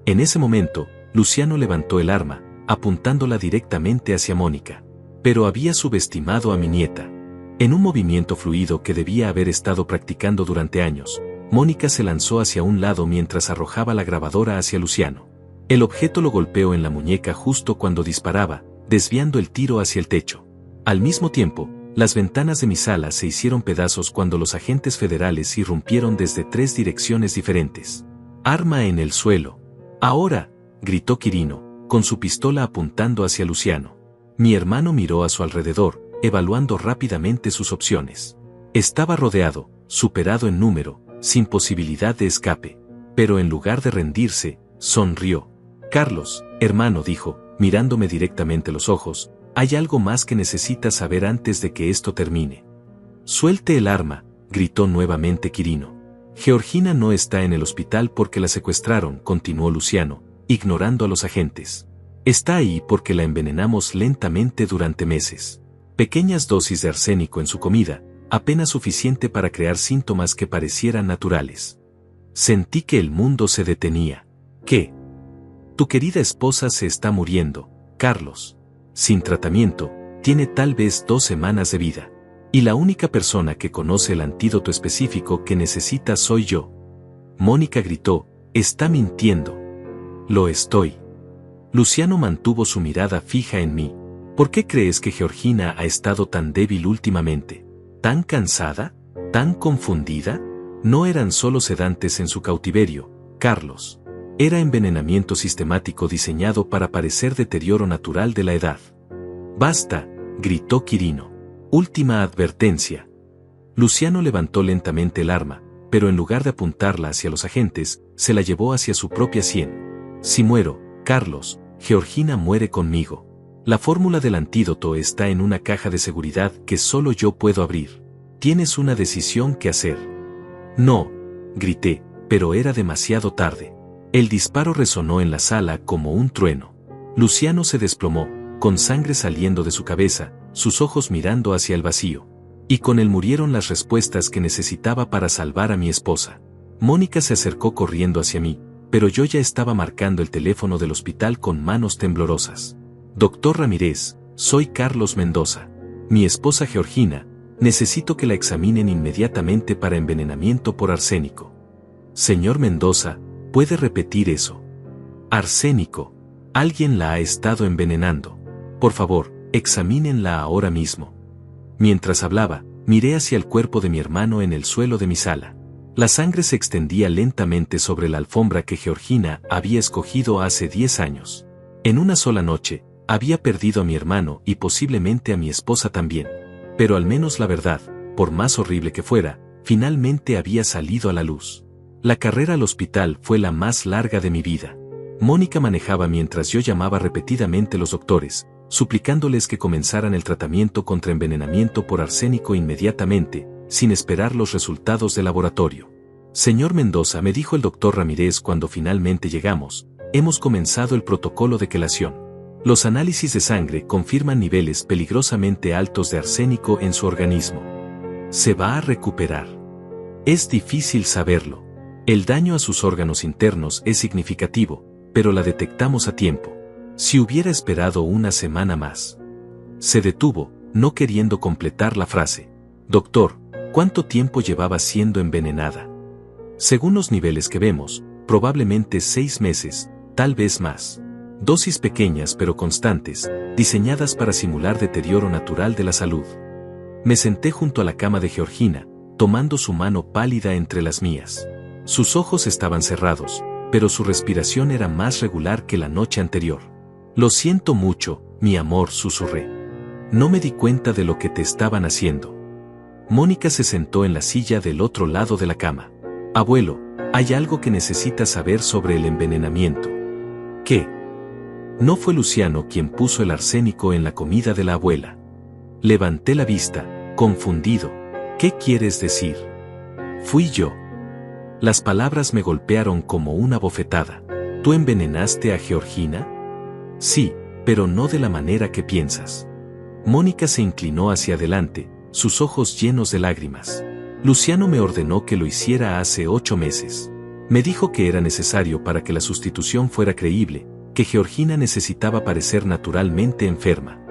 Speaker 1: En ese momento, Luciano levantó el arma, apuntándola directamente hacia Mónica. Pero había subestimado a mi nieta. En un movimiento fluido que debía haber estado practicando durante años, Mónica se lanzó hacia un lado mientras arrojaba la grabadora hacia Luciano. El objeto lo golpeó en la muñeca justo cuando disparaba, desviando el tiro hacia el techo. Al mismo tiempo, las ventanas de mi sala se hicieron pedazos cuando los agentes federales irrumpieron desde 3 direcciones diferentes. Arma en el suelo. Ahora, gritó Quirino, con su pistola apuntando hacia Luciano. Mi hermano miró a su alrededor, evaluando rápidamente sus opciones. Estaba rodeado, superado en número, sin posibilidad de escape. Pero en lugar de rendirse, sonrió. Carlos, hermano, dijo, mirándome directamente los ojos, hay algo más que necesitas saber antes de que esto termine. Suelte el arma, gritó nuevamente Quirino. Georgina no está en el hospital porque la secuestraron, continuó Luciano, ignorando a los agentes. Está ahí porque la envenenamos lentamente durante meses. Pequeñas dosis de arsénico en su comida, apenas suficiente para crear síntomas que parecieran naturales. Sentí que el mundo se detenía. ¿Qué? Tu querida esposa se está muriendo, Carlos. Sin tratamiento, tiene tal vez 2 semanas de vida. Y la única persona que conoce el antídoto específico que necesita soy yo. Mónica gritó, está mintiendo. Lo estoy. Luciano mantuvo su mirada fija en mí. ¿Por qué crees que Georgina ha estado tan débil últimamente? ¿Tan cansada? ¿Tan confundida? No eran solo sedantes en su cautiverio, Carlos. Era envenenamiento sistemático diseñado para parecer deterioro natural de la edad. Basta, gritó Quirino. Última advertencia. Luciano levantó lentamente el arma, pero en lugar de apuntarla hacia los agentes, se la llevó hacia su propia sien. Si muero, Carlos, Georgina muere conmigo. La fórmula del antídoto está en una caja de seguridad que solo yo puedo abrir. Tienes una decisión que hacer. No, grité, pero era demasiado tarde. El disparo resonó en la sala como un trueno. Luciano se desplomó, con sangre saliendo de su cabeza, sus ojos mirando hacia el vacío. Y con él murieron las respuestas que necesitaba para salvar a mi esposa. Mónica se acercó corriendo hacia mí, pero yo ya estaba marcando el teléfono del hospital con manos temblorosas. Doctor Ramírez, soy Carlos Mendoza. Mi esposa Georgina, necesito que la examinen inmediatamente para envenenamiento por arsénico. Señor Mendoza, ¿puede repetir eso? Arsénico. Alguien la ha estado envenenando. Por favor, examínenla ahora mismo. Mientras hablaba, miré hacia el cuerpo de mi hermano en el suelo de mi sala. La sangre se extendía lentamente sobre la alfombra que Georgina había escogido hace 10 años. En una sola noche, había perdido a mi hermano y posiblemente a mi esposa también. Pero al menos la verdad, por más horrible que fuera, finalmente había salido a la luz. La carrera al hospital fue la más larga de mi vida. Mónica manejaba mientras yo llamaba repetidamente a los doctores, suplicándoles que comenzaran el tratamiento contra envenenamiento por arsénico inmediatamente, sin esperar los resultados del laboratorio. Señor Mendoza, me dijo el doctor Ramírez cuando finalmente llegamos, hemos comenzado el protocolo de quelación. Los análisis de sangre confirman niveles peligrosamente altos de arsénico en su organismo. Se va a recuperar. Es difícil saberlo. El daño a sus órganos internos es significativo, pero la detectamos a tiempo. Si hubiera esperado una semana más. Se detuvo, no queriendo completar la frase. Doctor, ¿cuánto tiempo llevaba siendo envenenada? Según los niveles que vemos, probablemente 6 meses, tal vez más. Dosis pequeñas pero constantes, diseñadas para simular deterioro natural de la salud. Me senté junto a la cama de Georgina, tomando su mano pálida entre las mías. Sus ojos estaban cerrados, pero su respiración era más regular que la noche anterior. Lo siento mucho, mi amor, susurré. No me di cuenta de lo que te estaban haciendo. Mónica se sentó en la silla del otro lado de la cama. Abuelo, hay algo que necesitas saber sobre el envenenamiento. ¿Qué? No fue Luciano quien puso el arsénico en la comida de la abuela. Levanté la vista, confundido. ¿Qué quieres decir? Fui yo. Las palabras me golpearon como una bofetada. ¿Tú envenenaste a Georgina? Sí, pero no de la manera que piensas. Mónica se inclinó hacia adelante, sus ojos llenos de lágrimas. Luciano me ordenó que lo hiciera hace 8 meses. Me dijo que era necesario para que la sustitución fuera creíble, que Georgina necesitaba parecer naturalmente enferma.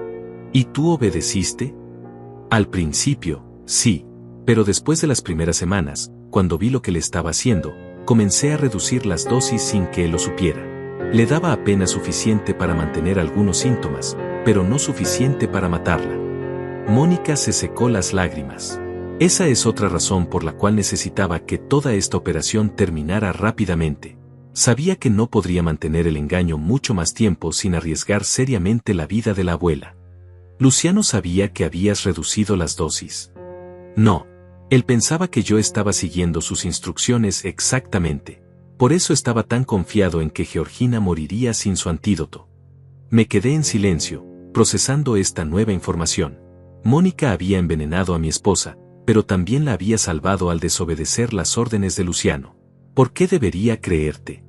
Speaker 1: ¿Y tú obedeciste? Al principio, sí, pero después de las primeras semanas, cuando vi lo que le estaba haciendo, comencé a reducir las dosis sin que él lo supiera. Le daba apenas suficiente para mantener algunos síntomas, pero no suficiente para matarla. Mónica se secó las lágrimas. Esa es otra razón por la cual necesitaba que toda esta operación terminara rápidamente. Sabía que no podría mantener el engaño mucho más tiempo sin arriesgar seriamente la vida de la abuela. Luciano sabía que habías reducido las dosis. No. Él pensaba que yo estaba siguiendo sus instrucciones exactamente. Por eso estaba tan confiado en que Georgina moriría sin su antídoto. Me quedé en silencio, procesando esta nueva información. Mónica había envenenado a mi esposa, pero también la había salvado al desobedecer las órdenes de Luciano. ¿Por qué debería creerte?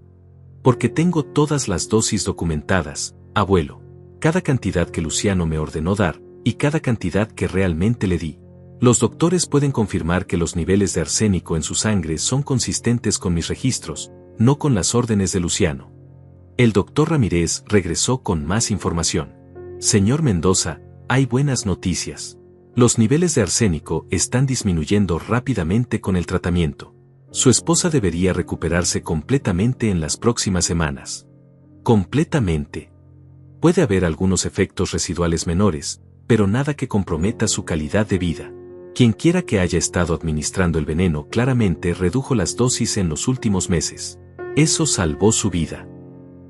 Speaker 1: Porque tengo todas las dosis documentadas, abuelo. Cada cantidad que Luciano me ordenó dar, y cada cantidad que realmente le di. Los doctores pueden confirmar que los niveles de arsénico en su sangre son consistentes con mis registros, no con las órdenes de Luciano. El doctor Ramírez regresó con más información. Señor Mendoza, hay buenas noticias. Los niveles de arsénico están disminuyendo rápidamente con el tratamiento. Su esposa debería recuperarse completamente en las próximas semanas. Completamente. Puede haber algunos efectos residuales menores, pero nada que comprometa su calidad de vida. Quienquiera que haya estado administrando el veneno claramente redujo las dosis en los últimos meses. Eso salvó su vida.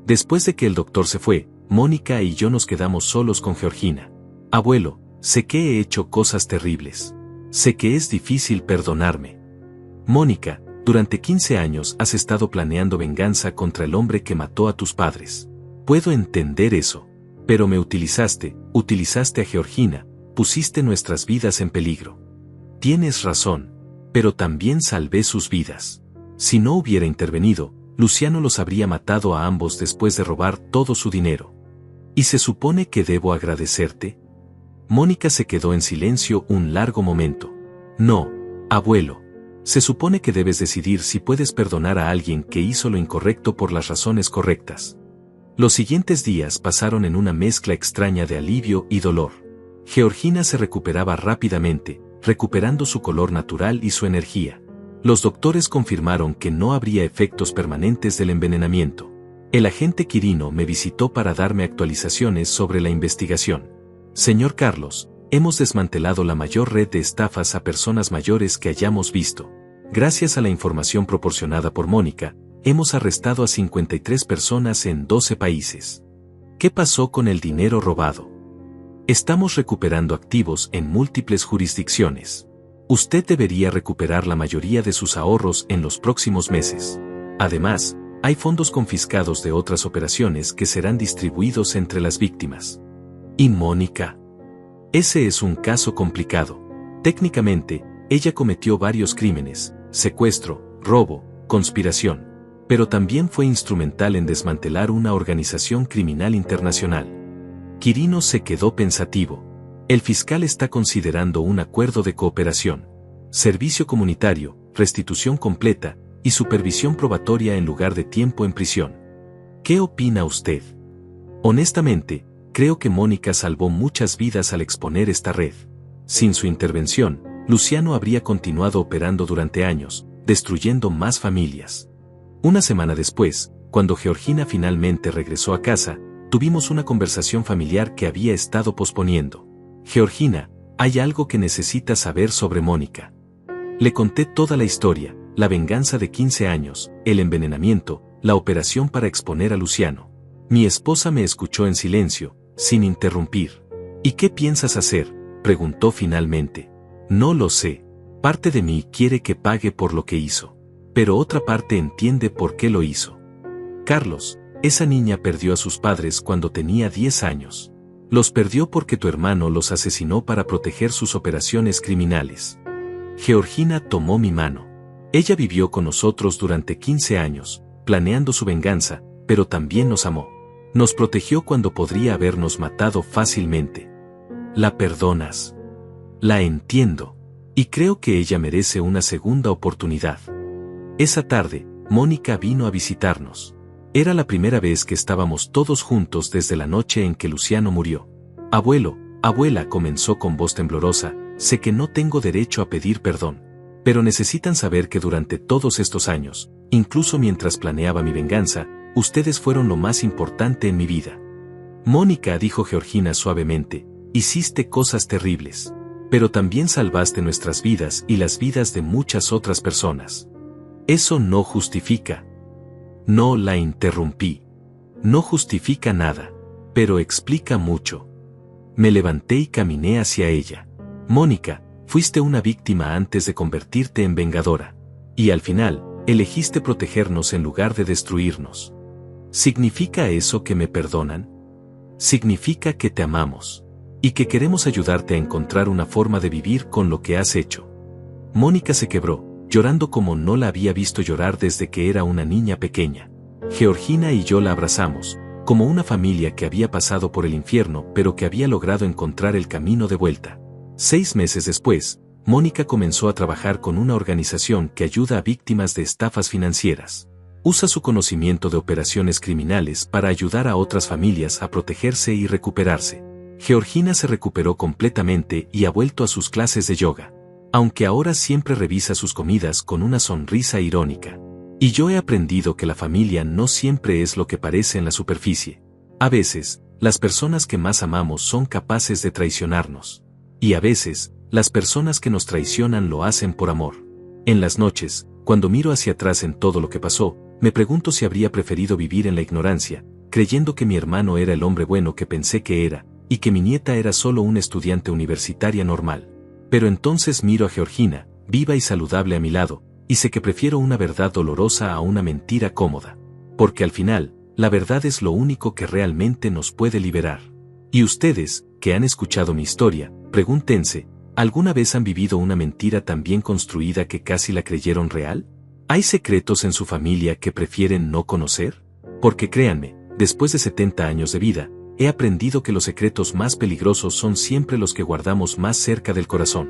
Speaker 1: Después de que el doctor se fue, Mónica y yo nos quedamos solos con Georgina. Abuelo, sé que he hecho cosas terribles. Sé que es difícil perdonarme. Mónica, durante 15 años has estado planeando venganza contra el hombre que mató a tus padres. Puedo entender eso. Pero me utilizaste a Georgina, pusiste nuestras vidas en peligro. Tienes razón, pero también salvé sus vidas. Si no hubiera intervenido, Luciano los habría matado a ambos después de robar todo su dinero. ¿Y se supone que debo agradecerte? Mónica se quedó en silencio un largo momento. No, abuelo. Se supone que debes decidir si puedes perdonar a alguien que hizo lo incorrecto por las razones correctas. Los siguientes días pasaron en una mezcla extraña de alivio y dolor. Georgina se recuperaba rápidamente, recuperando su color natural y su energía. Los doctores confirmaron que no habría efectos permanentes del envenenamiento. El agente Quirino me visitó para darme actualizaciones sobre la investigación. Señor Carlos, hemos desmantelado la mayor red de estafas a personas mayores que hayamos visto. Gracias a la información proporcionada por Mónica, hemos arrestado a 53 personas en 12 países. ¿Qué pasó con el dinero robado? Estamos recuperando activos en múltiples jurisdicciones. Usted debería recuperar la mayoría de sus ahorros en los próximos meses. Además, hay fondos confiscados de otras operaciones que serán distribuidos entre las víctimas. ¿Y Mónica? Ese es un caso complicado. Técnicamente, ella cometió varios crímenes: secuestro, robo, conspiración. Pero también fue instrumental en desmantelar una organización criminal internacional. Quirino se quedó pensativo. El fiscal está considerando un acuerdo de cooperación, servicio comunitario, restitución completa y supervisión probatoria en lugar de tiempo en prisión. ¿Qué opina usted? Honestamente, creo que Mónica salvó muchas vidas al exponer esta red. Sin su intervención, Luciano habría continuado operando durante años, destruyendo más familias. Una semana después, cuando Georgina finalmente regresó a casa, tuvimos una conversación familiar que había estado posponiendo. Georgina, hay algo que necesitas saber sobre Mónica. Le conté toda la historia, la venganza de 15 años, el envenenamiento, la operación para exponer a Luciano. Mi esposa me escuchó en silencio, sin interrumpir. ¿Y qué piensas hacer?, preguntó finalmente. No lo sé. Parte de mí quiere que pague por lo que hizo. Pero otra parte entiende por qué lo hizo. Carlos, esa niña perdió a sus padres cuando tenía 10 años. Los perdió porque tu hermano los asesinó para proteger sus operaciones criminales. Georgina tomó mi mano. Ella vivió con nosotros durante 15 años, planeando su venganza, pero también nos amó. Nos protegió cuando podría habernos matado fácilmente. ¿La perdonas? La entiendo. Y creo que ella merece una segunda oportunidad. Esa tarde, Mónica vino a visitarnos. Era la primera vez que estábamos todos juntos desde la noche en que Luciano murió. Abuelo, abuela, comenzó con voz temblorosa, sé que no tengo derecho a pedir perdón. Pero necesitan saber que durante todos estos años, incluso mientras planeaba mi venganza, ustedes fueron lo más importante en mi vida. Mónica, dijo Georgina suavemente, hiciste cosas terribles. Pero también salvaste nuestras vidas y las vidas de muchas otras personas. Eso no justifica. No, la interrumpí. No justifica nada, pero explica mucho. Me levanté y caminé hacia ella. Mónica, fuiste una víctima antes de convertirte en vengadora. Y al final, elegiste protegernos en lugar de destruirnos. ¿Significa eso que me perdonan? Significa que te amamos. Y que queremos ayudarte a encontrar una forma de vivir con lo que has hecho. Mónica se quebró, llorando como no la había visto llorar desde que era una niña pequeña. Georgina y yo la abrazamos, como una familia que había pasado por el infierno pero que había logrado encontrar el camino de vuelta. 6 meses después, Mónica comenzó a trabajar con una organización que ayuda a víctimas de estafas financieras. Usa su conocimiento de operaciones criminales para ayudar a otras familias a protegerse y recuperarse. Georgina se recuperó completamente y ha vuelto a sus clases de yoga, aunque ahora siempre revisa sus comidas con una sonrisa irónica. Y yo he aprendido que la familia no siempre es lo que parece en la superficie. A veces, las personas que más amamos son capaces de traicionarnos. Y a veces, las personas que nos traicionan lo hacen por amor. En las noches, cuando miro hacia atrás en todo lo que pasó, me pregunto si habría preferido vivir en la ignorancia, creyendo que mi hermano era el hombre bueno que pensé que era, y que mi nieta era solo una estudiante universitaria normal. Pero entonces miro a Georgina, viva y saludable a mi lado, y sé que prefiero una verdad dolorosa a una mentira cómoda. Porque al final, la verdad es lo único que realmente nos puede liberar. Y ustedes, que han escuchado mi historia, pregúntense, ¿alguna vez han vivido una mentira tan bien construida que casi la creyeron real? ¿Hay secretos en su familia que prefieren no conocer? Porque créanme, después de 70 años de vida, he aprendido que los secretos más peligrosos son siempre los que guardamos más cerca del corazón.